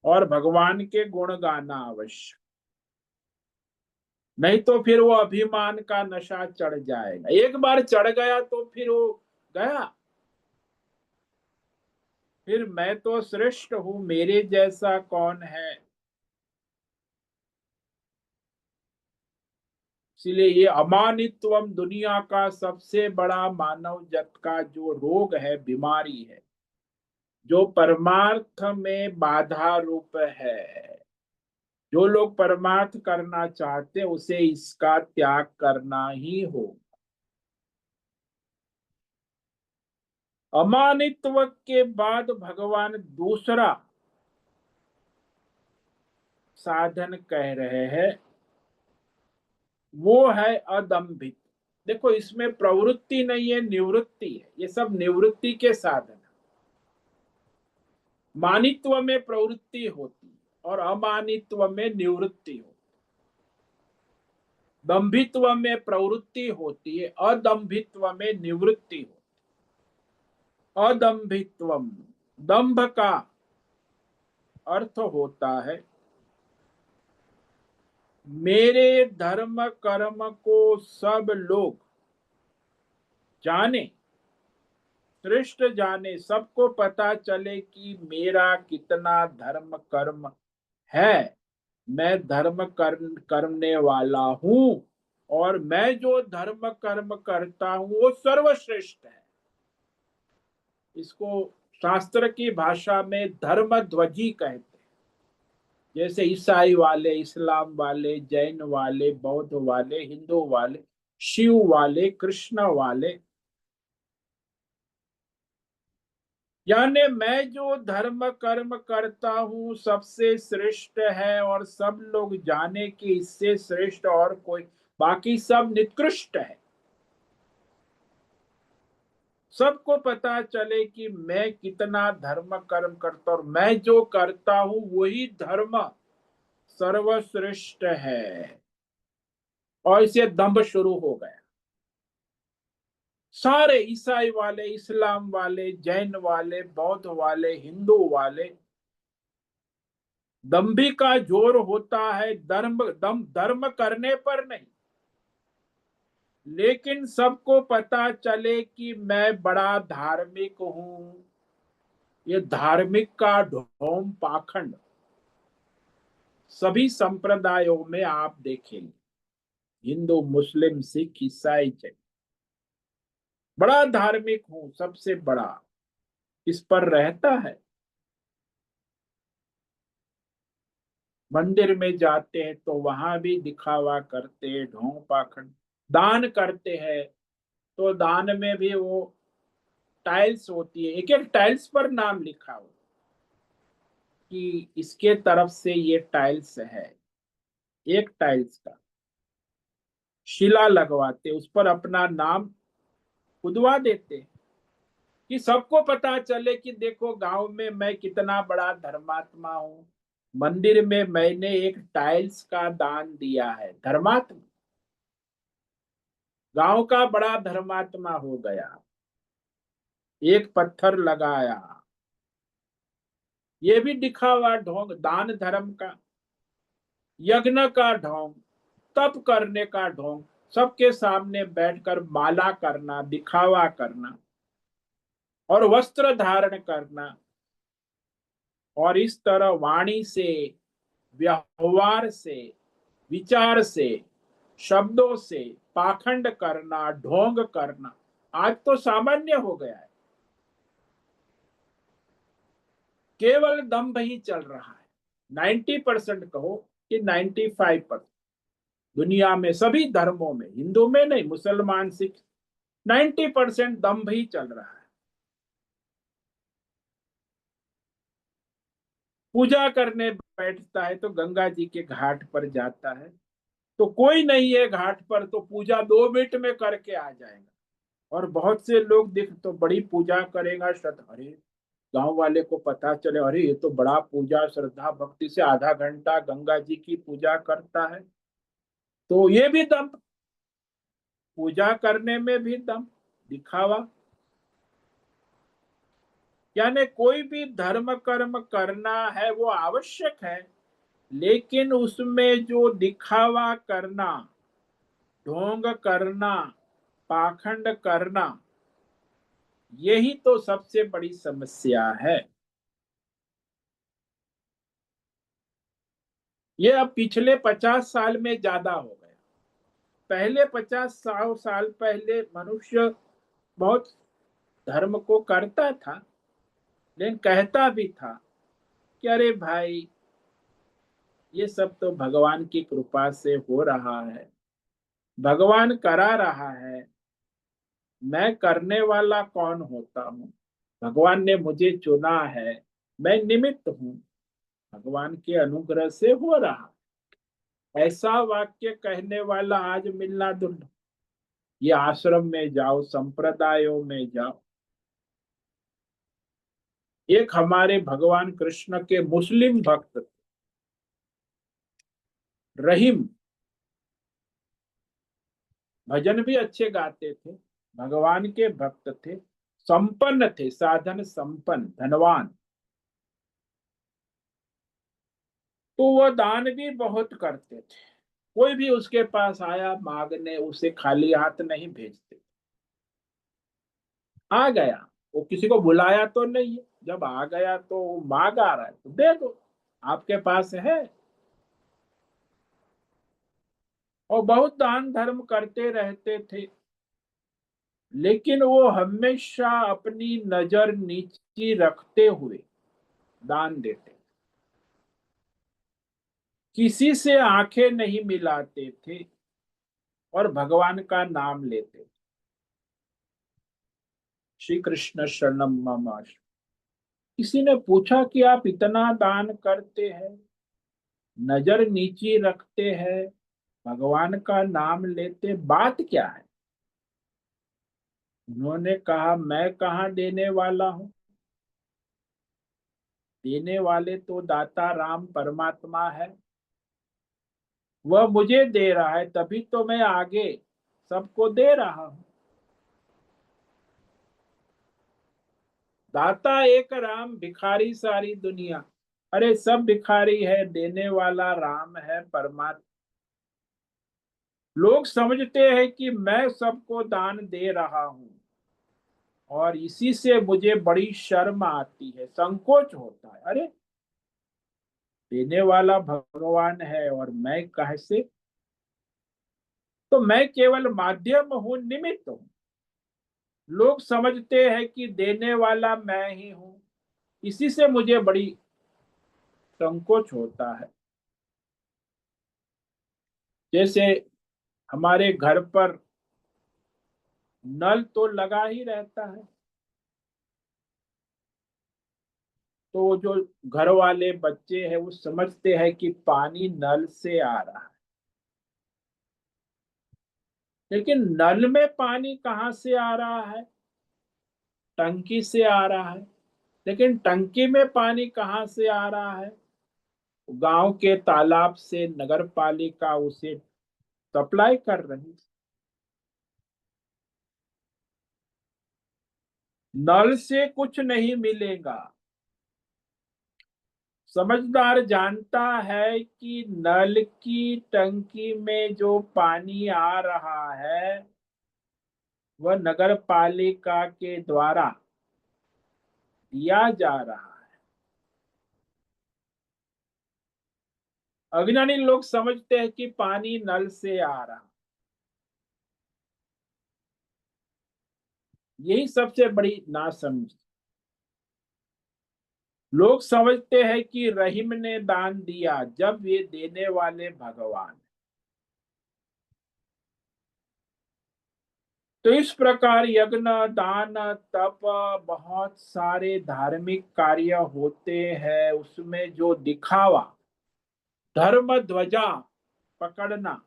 और भगवान के गुण गाना आवश्यक। नहीं तो फिर वो अभिमान का नशा चढ़ जाएगा, एक बार चढ़ गया तो फिर वो गया। फिर मैं तो श्रेष्ठ हूं, मेरे जैसा कौन है। इसलिए ये अमानित्वम दुनिया का सबसे बड़ा मानव जगत का जो रोग है, बीमारी है, जो परमार्थ में बाधा रूप है। जो लोग परमार्थ करना चाहते उसे इसका त्याग करना ही हो। अमानित्व के बाद भगवान दूसरा साधन कह रहे हैं, वो है अदम्भित। देखो इसमें प्रवृत्ति नहीं है, निवृत्ति है, ये सब निवृत्ति के साधन है। मानित्व में प्रवृत्ति होती है और अमानित्व में निवृत्ति होती है। दंभित्व में प्रवृत्ति होती है, अदंभित्व में निवृत्ति होती है। अदंभित्वम, दंभ का अर्थ होता है मेरे धर्म कर्म को सब लोग जाने, श्रेष्ठ जाने, सबको पता चले कि मेरा कितना धर्म कर्म है, मैं धर्म करने वाला हूं, और मैं जो धर्म कर्म करता हूं वो सर्वश्रेष्ठ है। इसको शास्त्र की भाषा में धर्म ध्वजी कहते हैं। जैसे ईसाई वाले, इस्लाम वाले, जैन वाले, बौद्ध वाले, हिंदू वाले, शिव वाले, कृष्ण वाले, यानी मैं जो धर्म कर्म करता हूं सबसे श्रेष्ठ है, और सब लोग जाने कि इससे श्रेष्ठ और कोई, बाकी सब निकृष्ट है। सबको पता चले कि मैं कितना धर्म कर्म करता, और मैं जो करता हूं वही धर्म सर्वश्रेष्ठ है। और इसे दंभ शुरू हो गया। सारे ईसाई वाले, इस्लाम वाले, जैन वाले, बौद्ध वाले, हिंदू वाले, दंभी का जोर होता है धर्म करने पर नहीं, लेकिन सबको पता चले कि मैं बड़ा धार्मिक हूं। ये धार्मिक का ढोंग पाखंड सभी संप्रदायों में आप देखेंगे, हिंदू, मुस्लिम, सिख, ईसाई, जैन, बड़ा धार्मिक हूं, सबसे बड़ा, इस पर रहता है। मंदिर में जाते हैं तो वहां भी दिखावा करते हैं, ढोंग पाखंड। दान करते हैं तो दान में भी वो टाइल्स होती है, एक एक टाइल्स पर नाम लिखा हो कि इसके तरफ से ये टाइल्स है। एक टाइल्स का शिला लगवाते, उस पर अपना नाम खुदवा देते कि सबको पता चले कि देखो गांव में मैं कितना बड़ा धर्मात्मा हूं। मंदिर में मैंने एक टाइल्स का दान दिया है, धर्मात्मा, गांव का बड़ा धर्मात्मा हो गया। एक पत्थर लगाया, ये भी दिखावा ढोंग, दान धर्म का, यज्ञ का ढोंग, तप करने का ढोंग, सबके सामने बैठकर माला करना, दिखावा करना और वस्त्र धारण करना, और इस तरह वाणी से, व्यवहार से, विचार से, शब्दों से पाखंड करना, ढोंग करना आज तो सामान्य हो गया है। केवल दंभ ही चल रहा है। 90% कहो कि 95%, दुनिया में सभी धर्मों में, हिंदू में नहीं, मुसलमान, सिख, 90% दंभ ही चल रहा है। पूजा करने बैठता है तो गंगा जी के घाट पर जाता है, तो कोई नहीं है घाट पर तो पूजा 2 मिनट में करके आ जाएगा। और बहुत से लोग दिख तो बड़ी पूजा करेगा, अरे गांव वाले को पता चले, अरे ये तो बड़ा पूजा श्रद्धा भक्ति से आधा घंटा गंगा जी की पूजा करता है, तो ये भी दम, पूजा करने में भी दम, दिखावा। यानी कोई भी धर्म कर्म करना है वो आवश्यक है, लेकिन उसमें जो दिखावा करना, ढोंग करना, पाखंड करना, यही तो सबसे बड़ी समस्या है। ये अब पिछले 50 साल में ज्यादा हो गया। पहले 50 साल पहले मनुष्य बहुत धर्म को करता था, लेकिन कहता भी था कि अरे भाई ये सब तो भगवान की कृपा से हो रहा है, भगवान करा रहा है, मैं करने वाला कौन होता हूँ, भगवान ने मुझे चुना है, मैं निमित्त हूँ, भगवान के अनुग्रह से हो रहा। ऐसा वाक्य कहने वाला आज मिलना दुर्लभ। ये आश्रम में जाओ, संप्रदायों में जाओ, एक हमारे भगवान कृष्ण के मुस्लिम भक्त रहीम, भजन भी अच्छे गाते थे, भगवान के भक्त थे, संपन्न थे, साधन संपन्न, धनवान, तो वह दान भी बहुत करते थे। कोई भी उसके पास आया मांगने, उसे खाली हाथ नहीं भेजते। आ गया, वो किसी को बुलाया तो नहीं है, जब आ गया तो मांग आ रहा है तो दे दो, आपके पास है। और बहुत दान धर्म करते रहते थे, लेकिन वो हमेशा अपनी नजर नीची रखते हुए दान देते, किसी से आंखें नहीं मिलाते थे और भगवान का नाम लेते। श्री कृष्ण शरणम मम। किसी ने पूछा कि आप इतना दान करते हैं, नजर नीची रखते हैं, भगवान का नाम लेते, बात क्या है? उन्होंने कहा मैं कहाँ देने वाला हूँ, देने वाले तो दाता राम परमात्मा है, वह मुझे दे रहा है तभी तो मैं आगे सबको दे रहा हूं। दाता एक राम, भिखारी सारी दुनिया। अरे सब भिखारी है, देने वाला राम है परमात्मा। लोग समझते हैं कि मैं सबको दान दे रहा हूं, और इसी से मुझे बड़ी शर्म आती है, संकोच होता है। अरे देने वाला भगवान है और मैं कैसे, तो मैं केवल माध्यम हूं, निमित्त हूं। लोग समझते हैं कि देने वाला मैं ही हूं, इसी से मुझे बड़ी संकोच होता है। जैसे हमारे घर पर नल तो लगा ही रहता है, तो जो घर वाले बच्चे हैं वो समझते हैं कि पानी नल से आ रहा है, लेकिन नल में पानी कहाँ से आ रहा है? टंकी से आ रहा है। लेकिन टंकी में पानी कहाँ से आ रहा है? गांव के तालाब से नगर पालिका उसे सप्लाई कर रही। नल से कुछ नहीं मिलेगा, समझदार जानता है कि नल की टंकी में जो पानी आ रहा है वह नगर पालिका के द्वारा दिया जा रहा है। अज्ञानी लोग समझते हैं कि पानी नल से आ रहा है। यही सबसे बड़ी नासमझ। लोग समझते हैं कि रहीम ने दान दिया जब ये देने वाले भगवान। तो इस प्रकार यज्ञ, दान, तप, बहुत सारे धार्मिक कार्य होते हैं, उसमें जो दिखावा, धर्म ध्वजा पकड़ना,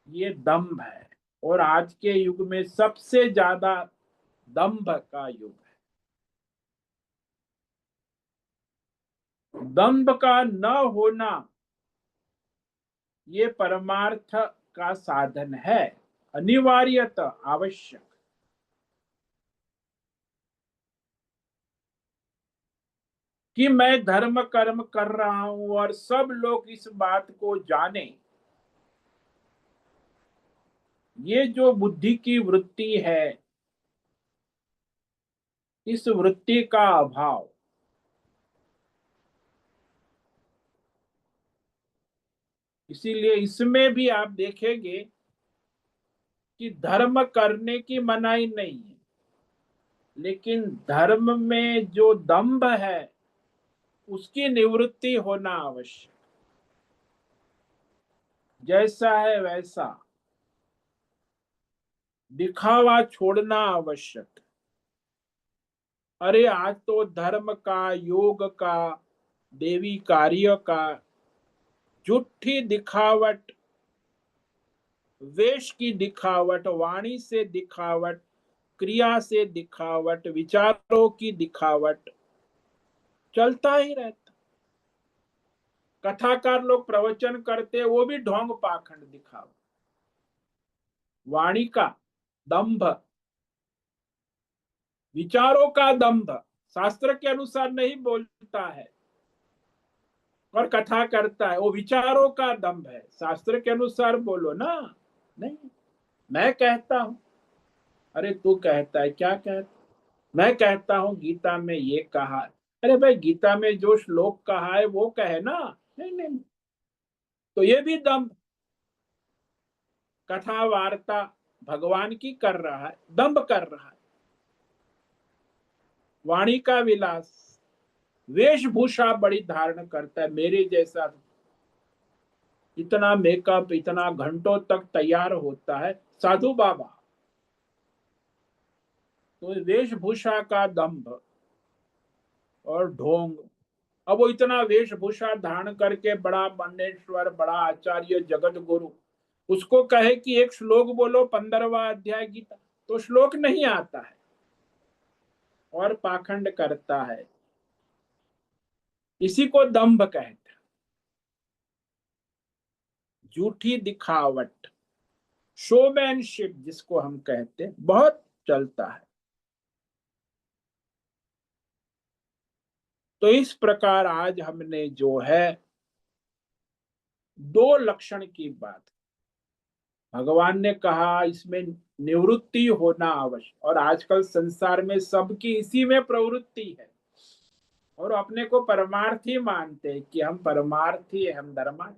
ये दंभ है। और आज के युग में सबसे ज्यादा दंभ का युग है। दंभ का न होना ये परमार्थ का साधन है, अनिवार्यतः आवश्यक। कि मैं धर्म कर्म कर रहा हूं और सब लोग इस बात को जाने, ये जो बुद्धि की वृत्ति है, इस वृत्ति का अभाव। इसीलिए इसमें भी आप देखेंगे कि धर्म करने की मनाही नहीं है, लेकिन धर्म में जो दंभ है उसकी निवृत्ति होना आवश्यक। जैसा है वैसा दिखावा छोड़ना आवश्यक। अरे आज तो धर्म का, योग का, देवी कार्य का झूठी दिखावट, वेश की दिखावट, वाणी से दिखावट, क्रिया से दिखावट, विचारों की दिखावट चलता ही रहता। कथाकार लोग प्रवचन करते वो भी ढोंग पाखंड दिखावा, वाणी का दंभ, विचारों का दंभ, शास्त्र के अनुसार नहीं बोलता है और कथा करता है, वो विचारों का दंभ है। शास्त्र के अनुसार बोलो ना। नहीं, मैं कहता हूं। अरे तू कहता है, क्या कहता? मैं कहता हूं गीता में ये कहा है। अरे भाई, गीता में जो श्लोक कहा है वो कहे ना। नहीं नहीं, तो ये भी दंभ, कथा वार्ता भगवान की कर रहा है, दंभ कर रहा है। वाणी का विलास, वेशभूषा बड़ी धारण करता है, मेरे जैसा इतना मेकअप, इतना घंटों तक तैयार होता है साधु बाबा। तो वेशभूषा का दंभ और ढोंग। अब वो इतना वेशभूषा धारण करके बड़ा मंडेश्वर, बड़ा आचार्य, जगत गुरु, उसको कहे कि एक श्लोक बोलो 15वां अध्याय गीता, तो श्लोक नहीं आता है और पाखंड करता है। इसी को दंभ कहते हैं, झूठी दिखावट, शोमैनशिप जिसको हम कहते हैं, बहुत चलता है। तो इस प्रकार आज हमने जो है दो लक्षण की बात, भगवान ने कहा इसमें निवृत्ति होना आवश्यक, और आजकल संसार में सबकी इसी में प्रवृत्ति है। और अपने को परमार्थी मानते हैं कि हम परमार्थी है, हम धर्मार्थ।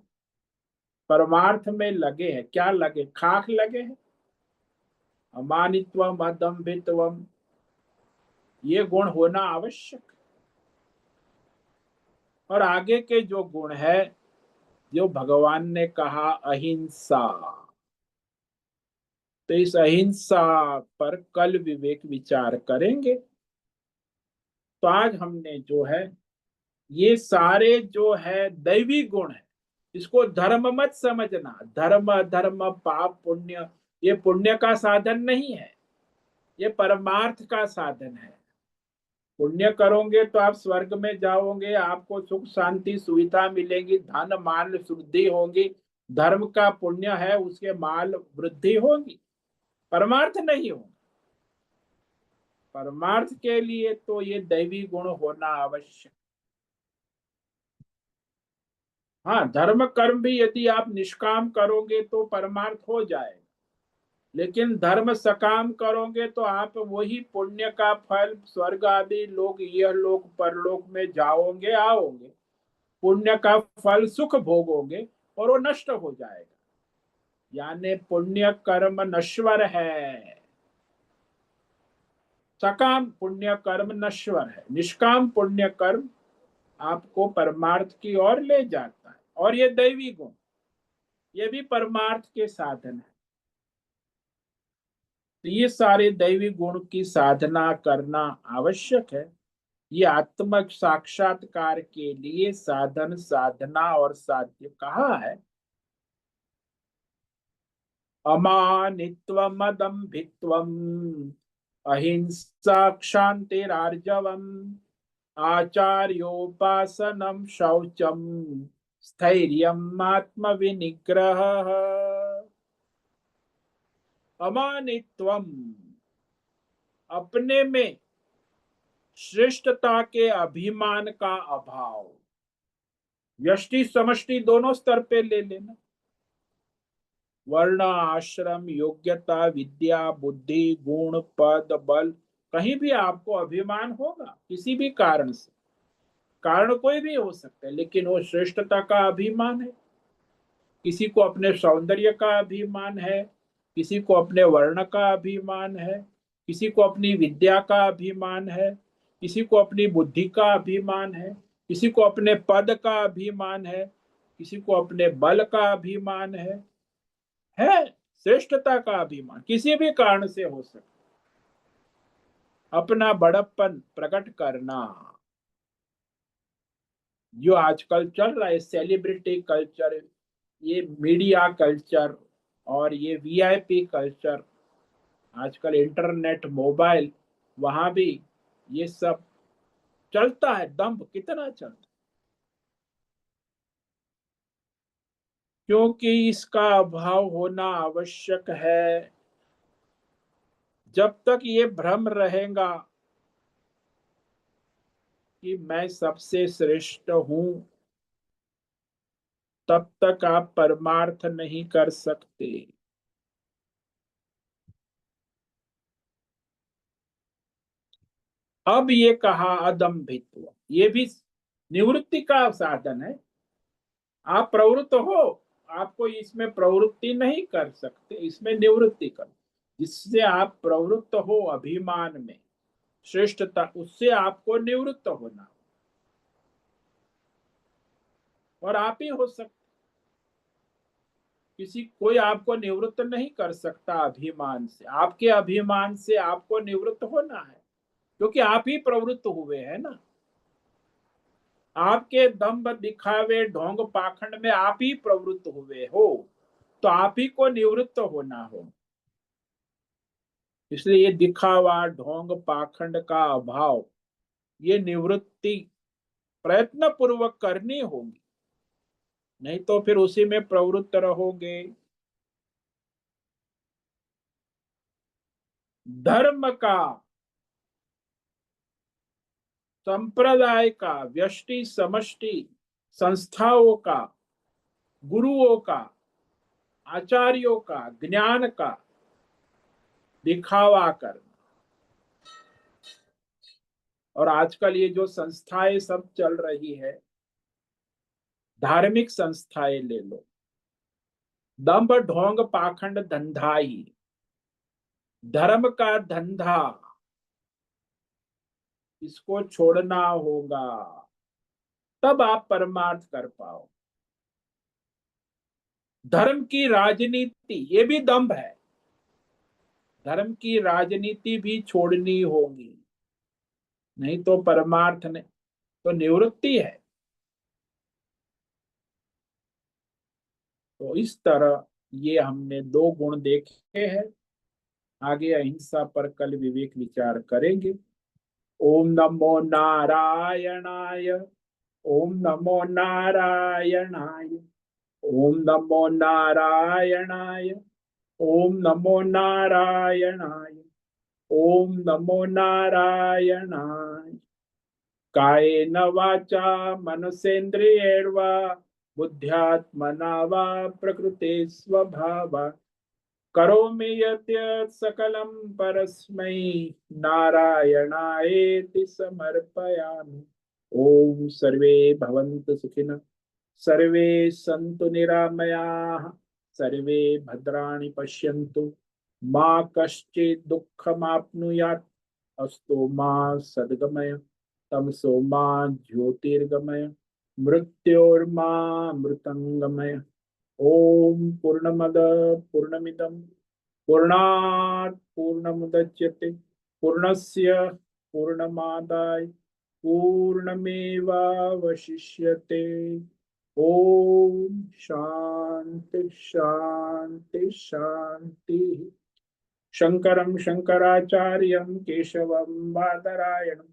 परमार्थ में लगे हैं, क्या लगे? खाक लगे हैं। अमानित्वम, अदम्भित्वम, ये गुण होना आवश्यक। और आगे के जो गुण है, जो भगवान ने कहा अहिंसा, तो इस अहिंसा पर कल विवेक विचार करेंगे। तो आज हमने जो है ये सारे जो है दैवी गुण है, इसको धर्म मत समझना। धर्म, धर्म, पाप, पुण्य, ये पुण्य का साधन नहीं है, ये परमार्थ का साधन है। पुण्य करोगे तो आप स्वर्ग में जाओगे, आपको सुख शांति सुविधा मिलेगी, धन माल शुद्धि होगी। धर्म का पुण्य है, उसके माल वृद्धि होगी, परमार्थ नहीं होगा। परमार्थ के लिए तो ये दैवी गुण होना आवश्यक। हाँ, धर्म कर्म भी यदि आप निष्काम करोगे तो परमार्थ हो जाएगा, लेकिन धर्म सकाम करोगे तो आप वही पुण्य का फल स्वर्ग आदि लोग, यह लोग परलोक में जाओगे आओगे, पुण्य का फल सुख भोगोगे और वो नष्ट हो जाएगा। यानी पुण्य कर्म नश्वर है, सकाम पुण्य कर्म नश्वर है, निष्काम पुण्य कर्म आपको परमार्थ की ओर ले जाता है। और ये दैवी गुण, ये भी परमार्थ के साधन है। तो ये सारे दैवी गुण की साधना करना आवश्यक है। ये आत्म साक्षात्कार के लिए साधन साधना और साध्य कहा है। अमानित्वम अदम्भित्वम अहिंसा क्षान्तिरार्जवम आचार्योपासनम शौचम स्थैर्यम आत्मविनिग्रह। अमानित्वम, अपने में श्रेष्ठता के अभिमान का अभाव। व्यष्टि समष्टि दोनों स्तर पे ले लेना। वर्ण आश्रम योग्यता विद्या बुद्धि गुण पद बल, कहीं भी आपको अभिमान होगा किसी भी कारण से। कारण कोई भी हो सकता है, लेकिन वो श्रेष्ठता का अभिमान है। किसी को अपने सौंदर्य का अभिमान है, किसी को अपने वर्ण का अभिमान है, किसी को अपनी विद्या का अभिमान है, किसी को अपनी बुद्धि का अभिमान है, किसी को अपने पद का अभिमान है, किसी को अपने बल का अभिमान है श्रेष्ठता का अभिमान किसी भी कारण से हो सकता। अपना बड़प्पन प्रकट करना, जो आजकल चल रहा है सेलिब्रिटी कल्चर, ये मीडिया कल्चर और ये वीआईपी कल्चर, आजकल इंटरनेट मोबाइल, वहां भी ये सब चलता है। दंभ कितना चलता है, क्योंकि इसका अभाव होना आवश्यक है। जब तक ये भ्रम रहेगा कि मैं सबसे श्रेष्ठ हूं, तब तक आप परमार्थ नहीं कर सकते। अब ये कहा अदम्भित्व, ये भी निवृत्ति का साधन है। आप प्रवृत्त हो, आपको इसमें प्रवृत्ति नहीं कर सकते, इसमें निवृत्ति कर, जिससे आप प्रवृत्त हो अभिमान में श्रेष्ठता, उससे आपको निवृत्त होना। और आप ही हो सकते, किसी कोई आपको निवृत्त नहीं कर सकता अभिमान से। आपके अभिमान से आपको निवृत्त होना है, क्योंकि आप ही प्रवृत्त हुए हैं ना। आपके दंभ दिखावे ढोंग पाखंड में आप ही प्रवृत्त हुए हो, तो आप ही को निवृत्त होना हो। इसलिए ये दिखावा ढोंग पाखंड का अभाव, ये निवृत्ति प्रयत्न पूर्वक करनी होगी, नहीं तो फिर उसी में प्रवृत्त रहोगे। धर्म का, संप्रदाय का, व्यष्टि समष्टि संस्थाओं का, गुरुओं का, आचार्यों का, ज्ञान का दिखावा करना। और आजकल ये जो संस्थाएं सब चल रही है, धार्मिक संस्थाएं ले लो, दंभ ढोंग पाखंड धंधा ही, धर्म का धंधा, इसको छोड़ना होगा, तब आप परमार्थ कर पाओ। धर्म की राजनीति, ये भी दंभ है, धर्म की राजनीति भी छोड़नी होगी, नहीं तो परमार्थ नहीं, तो निवृत्ति है। तो इस तरह ये हमने दो गुण देखे हैं। आगे अहिंसा पर कल विवेक विचार करेंगे। ओम नमो नारायणाय, ओम नमो नारायणाय, ओम नमो नारायणाय, ओम नमो नारायणाय, ओम नमो नारायणाय। कायेन वाचा मनसेन्द्रियैर्वा बुद्ध्यात्मना वा प्रकृते स्वभावात् करोमि यद्यत् सकलं परस्मै नारायणायेति समर्पयामि। ओम सर्वे भवन्तु सुखिनः, सर्वे सन्तु निरामयाः, सर्वे भद्राणि पश्यन्तु, मा कश्चित् दुःखमाप्नुयात्, अस्तु मा सद्गमय, तमसो मा ज्योतिर्गमय, मृत्योर्मा मृतंगमय। ओम पूर्णमद पूर्णमिदं पूर्णात् पूर्णमुदच्यते पूर्णस्य पूर्णमादाय पूर्णमेवावशिष्यते। ओम शांति शांति शांति। शंकरं शंकराचार्यं केशवं बादरायणं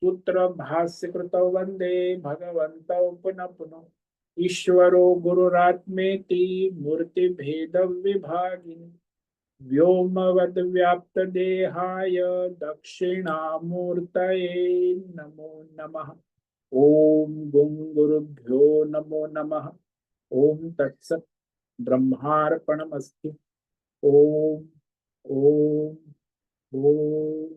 सूत्र भाष्य कृतौ वंदे भगवन्तौ पुनः पुनः। ईश्वरो गुरुरात्मेति मूर्ति भेद विभागिनि व्योमवद्व्याप्तदेहाय दक्षिणामूर्तये नमो नमः। ओम गुं गुरुभ्यो नमो नमः। ओम तत्सत् ब्रह्मार्पणमस्तु। ओम ओम ओम।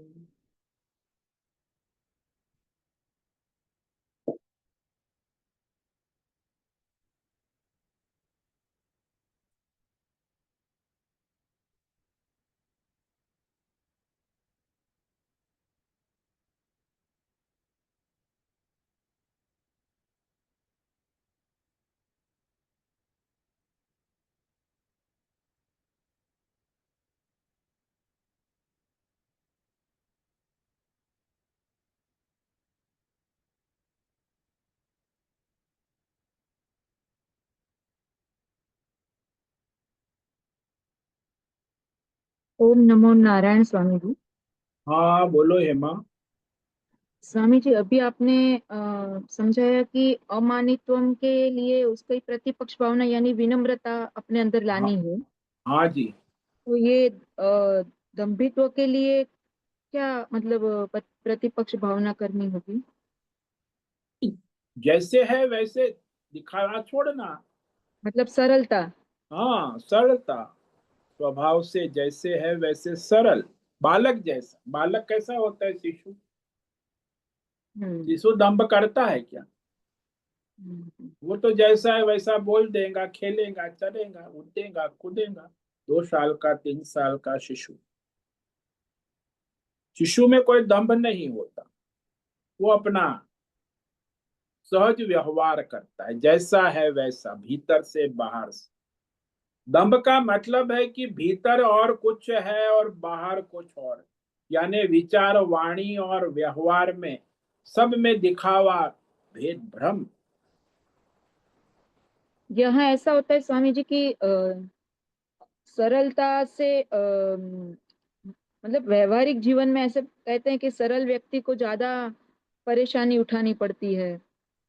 ओम नमो नारायण स्वामी जी। हाँ बोलो हेमा। स्वामी जी, अभी आपने समझाया कि अमानित्वम के लिए उसकी प्रतिपक्ष भावना यानी विनम्रता अपने अंदर हाँ लानी है। हाँ जी। तो ये दंभित्व के लिए क्या मतलब प्रतिपक्ष भावना करनी होगी? जैसे है वैसे दिखाना छोड़ना। मतलब सरलता। हाँ सरलता, स्वभाव से जैसे है वैसे सरल, बालक जैसा। बालक कैसा होता है? शिशु। हम्म। शिशु दंभ करता है क्या? हम्म। वो तो जैसा है वैसा बोल देगा, खेलेगा, चलेगा, उठेगा, कूदेगा। 2 साल का, 3 साल का शिशु। शिशु में कोई दंभ नहीं होता। वो अपना सहज व्यवहार करता है, जैसा है वैसा, भीतर से बाहर से। दंभ का मतलब है कि भीतर और कुछ है और बाहर कुछ और, यानी विचार, वाणी और व्यवहार में, सब में दिखावा, भेद, भ्रम। यहाँ ऐसा होता है स्वामी जी की सरलता से मतलब व्यवहारिक जीवन में ऐसे कहते हैं कि सरल व्यक्ति को ज्यादा परेशानी उठानी पड़ती है,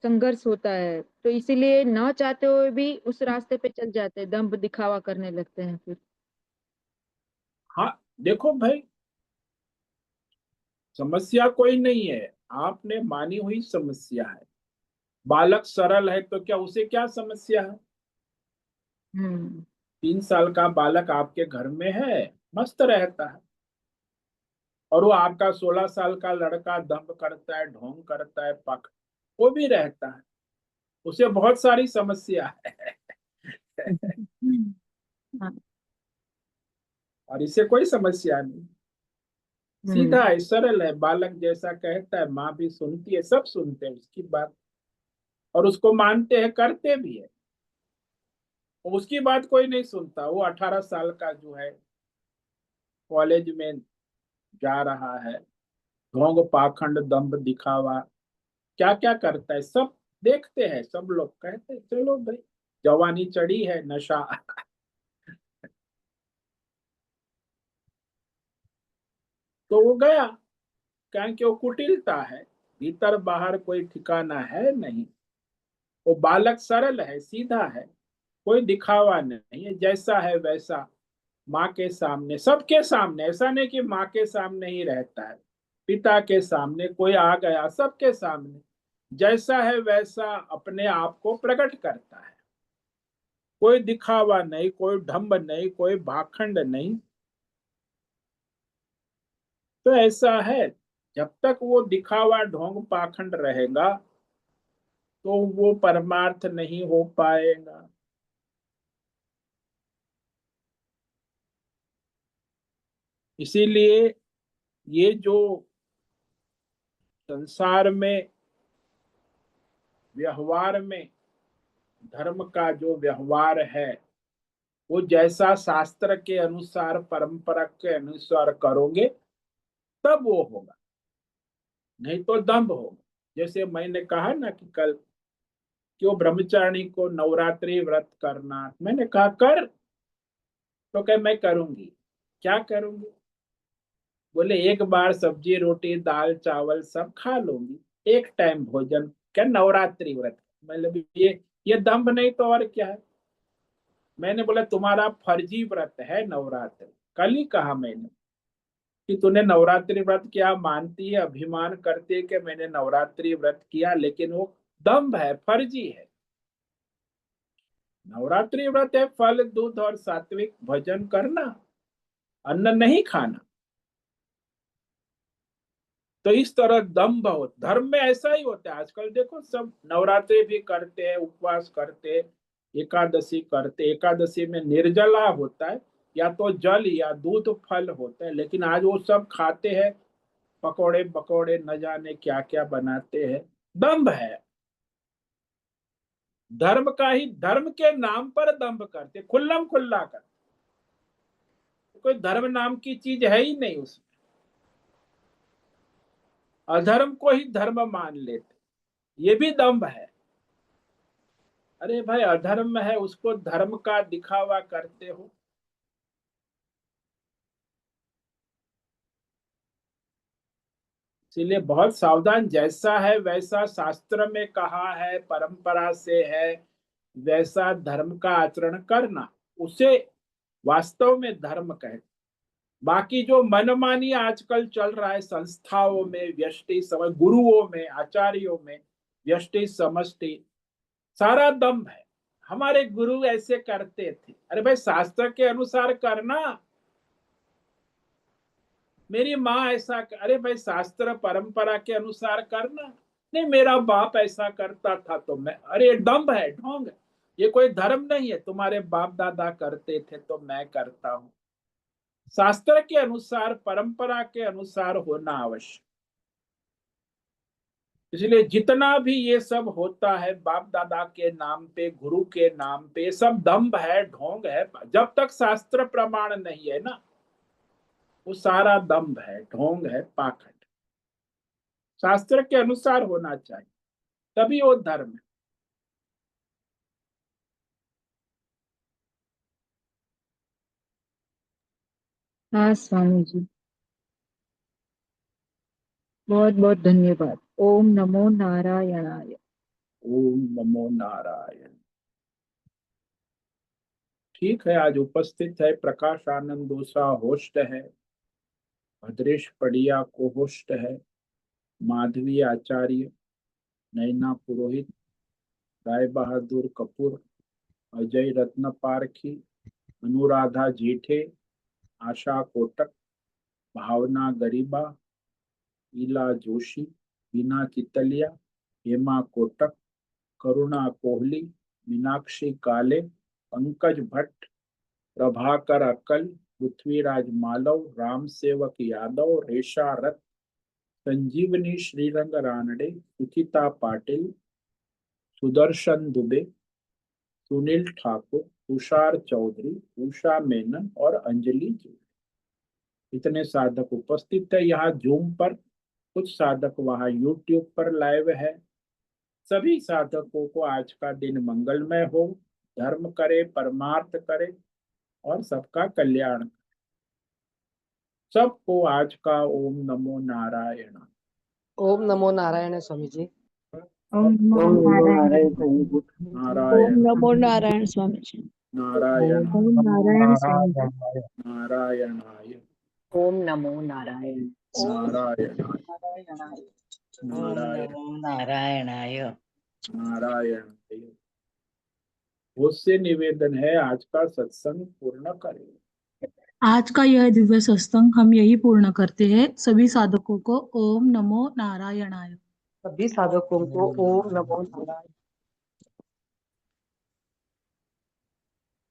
संघर्ष होता है, तो इसीलिए न चाहते हुए भी उस रास्ते पे चल जाते हैं, दंभ दिखावा करने लगते हैं फिर। हाँ देखो भाई, समस्या कोई नहीं है, आपने मानी हुई समस्या है। बालक सरल है तो क्या, उसे क्या समस्या है? हम्म। 3 साल का बालक आपके घर में है, मस्त रहता है। और वो आपका 16 साल का लड़का दंभ करता है, ढोंग करता है, पक, वो भी रहता है। उसे बहुत सारी समस्या है। हाँ। और इसे कोई समस्या नहीं। हम्म। सीधा है, सरल है, बालक जैसा कहता है, माँ भी सुनती है, सब सुनते हैं उसकी बात। और उसको मानते हैं, करते भी है। उसकी बात कोई नहीं सुनता। वो 18 साल का जो है, कॉलेज में जा रहा है, ढोंग, पाखंड, दंभ, दिखावा, क्या क्या करता है, सब देखते हैं। सब लोग कहते हैं चलो भाई, जवानी चढ़ी है, नशा। तो वो गया, कारण कि वो कुटिलता है, भीतर बाहर कोई ठिकाना है नहीं। वो बालक सरल है, सीधा है, कोई दिखावा नहीं है, जैसा है वैसा। माँ के सामने, सबके सामने, ऐसा नहीं कि माँ के सामने ही रहता है, पिता के सामने, कोई आ गया, सबके सामने जैसा है वैसा अपने आप को प्रकट करता है। कोई दिखावा नहीं, कोई ढंब नहीं, कोई भाखंड नहीं। तो ऐसा है, जब तक वो दिखावा ढोंग पाखंड रहेगा तो वो परमार्थ नहीं हो पाएगा। इसीलिए ये जो संसार में व्यवहार में धर्म का जो व्यवहार है, वो जैसा शास्त्र के अनुसार परंपरा के अनुसार करोगे तब वो होगा, नहीं तो दंभ होगा। जैसे मैंने कहा ना कि कल क्यों ब्रह्मचारी को नवरात्रि व्रत करना, मैंने कहा कर, तो कहे मैं करूंगी। क्या करूंगी? बोले एक बार सब्जी रोटी दाल चावल सब खा लूंगी, एक टाइम भोजन, क्या नवरात्रि व्रत? मतलब ये दंभ नहीं तो और क्या है? मैंने बोला तुम्हारा फर्जी व्रत है नवरात्रि। कल ही कहा मैंने कि तूने नवरात्रि व्रत क्या मानती है, अभिमान करती है कि मैंने नवरात्रि व्रत किया, लेकिन वो दंभ है, फर्जी है। नवरात्रि व्रत है फल दूध और सात्विक भोजन करना, अन्न नहीं खाना। तो इस तरह दंभ हो, धर्म में ऐसा ही होता है। आजकल देखो सब नवरात्रि भी करते हैं, उपवास करते हैं, एकादशी करते, एकादशी में निर्जला होता है, या तो जल या दूध फल होता है, लेकिन आज वो सब खाते हैं, पकोड़े पकोड़े न जाने क्या क्या बनाते हैं। दंभ है, धर्म का ही, धर्म के नाम पर दंभ करते, खुल्लम खुल्ला करते। कोई धर्म नाम की चीज है ही नहीं उसमें, अधर्म को ही धर्म मान लेते, ये भी दंभ है। अरे भाई अधर्म है, उसको धर्म का दिखावा करते हो। इसीलिए बहुत सावधान, जैसा है वैसा शास्त्र में कहा है, परंपरा से है, वैसा धर्म का आचरण करना, उसे वास्तव में धर्म कहते। बाकी जो मनमानी आजकल चल रहा है संस्थाओं में, व्यष्टि समझ, गुरुओं में, आचार्यों में व्यष्टि समष्टि, सारा दंभ है। हमारे गुरु ऐसे करते थे, अरे भाई शास्त्र के अनुसार करना। मेरी माँ ऐसा अरे भाई शास्त्र परंपरा के अनुसार करना। नहीं मेरा बाप ऐसा करता था तो मैं, अरे दंभ है, ढोंग है। ये कोई धर्म नहीं है, तुम्हारे बाप दादा करते थे तो मैं करता हूं। शास्त्र के अनुसार परंपरा के अनुसार होना आवश्यक। इसलिए जितना भी ये सब होता है बाप दादा के नाम पे, गुरु के नाम पे, सब दंभ है, ढोंग है। जब तक शास्त्र प्रमाण नहीं है ना, वो सारा दंभ है, ढोंग है, पाखंड। शास्त्र के अनुसार होना चाहिए, तभी वो धर्म है। हाँ स्वामी जी, बहुत बहुत धन्यवाद। ओम नमो नारायणाय। ओम नमो नारायण। ठीक है, आज उपस्थित है प्रकाश आनंद दोसा होस्ट है, भद्रेश पड़िया को होस्ट है, माधवी आचार्य, नैना पुरोहित, राय बहादुर कपूर, अजय रत्न पारखी, अनुराधा जेठे, आशा कोटक, भावना गरीबा, ईला जोशी, बीना चितलिया, हेमा कोटक, करुणा कोहली, मीनाक्षी काले, पंकज भट्ट, प्रभाकर अक्कल, पृथ्वीराज मालव, राम सेवक यादव, रेशा रथ, संजीवनी श्रीरंग रानडे, सुचिता पाटिल, सुदर्शन दुबे, सुनील ठाकुर, तुषार चौधरी, उषा मेनन और अंजलि जी। इतने साधक उपस्थित है यहाँ जूम पर, कुछ साधक वहाँ यूट्यूब पर लाइव है। सभी साधकों को आज का दिन मंगलमय हो, धर्म करे, परमार्थ करे और सबका कल्याण। सबको आज का ओम नमो नारायण। ओम नमो नारायण स्वामी जी। ओम नमो ओम नमो नारायण। नारायण स्वामी जी। नारायण ओम नमो नारायण स्वामी जी। नारायण ओम नारायण स्वामी जी। नारायणाय ओम नमो नारायण। नारायणाय। नारायणाय। नारायण नमो नारायणाय। नारायण। मुझसे निवेदन है आज का सत्संग पूर्ण करें। आज का यह दिव्य सत्संग हम यही पूर्ण करते हैं। सभी साधकों को ओम नमो नारायणाय। सभी साधकों को ओम नमो नारायण।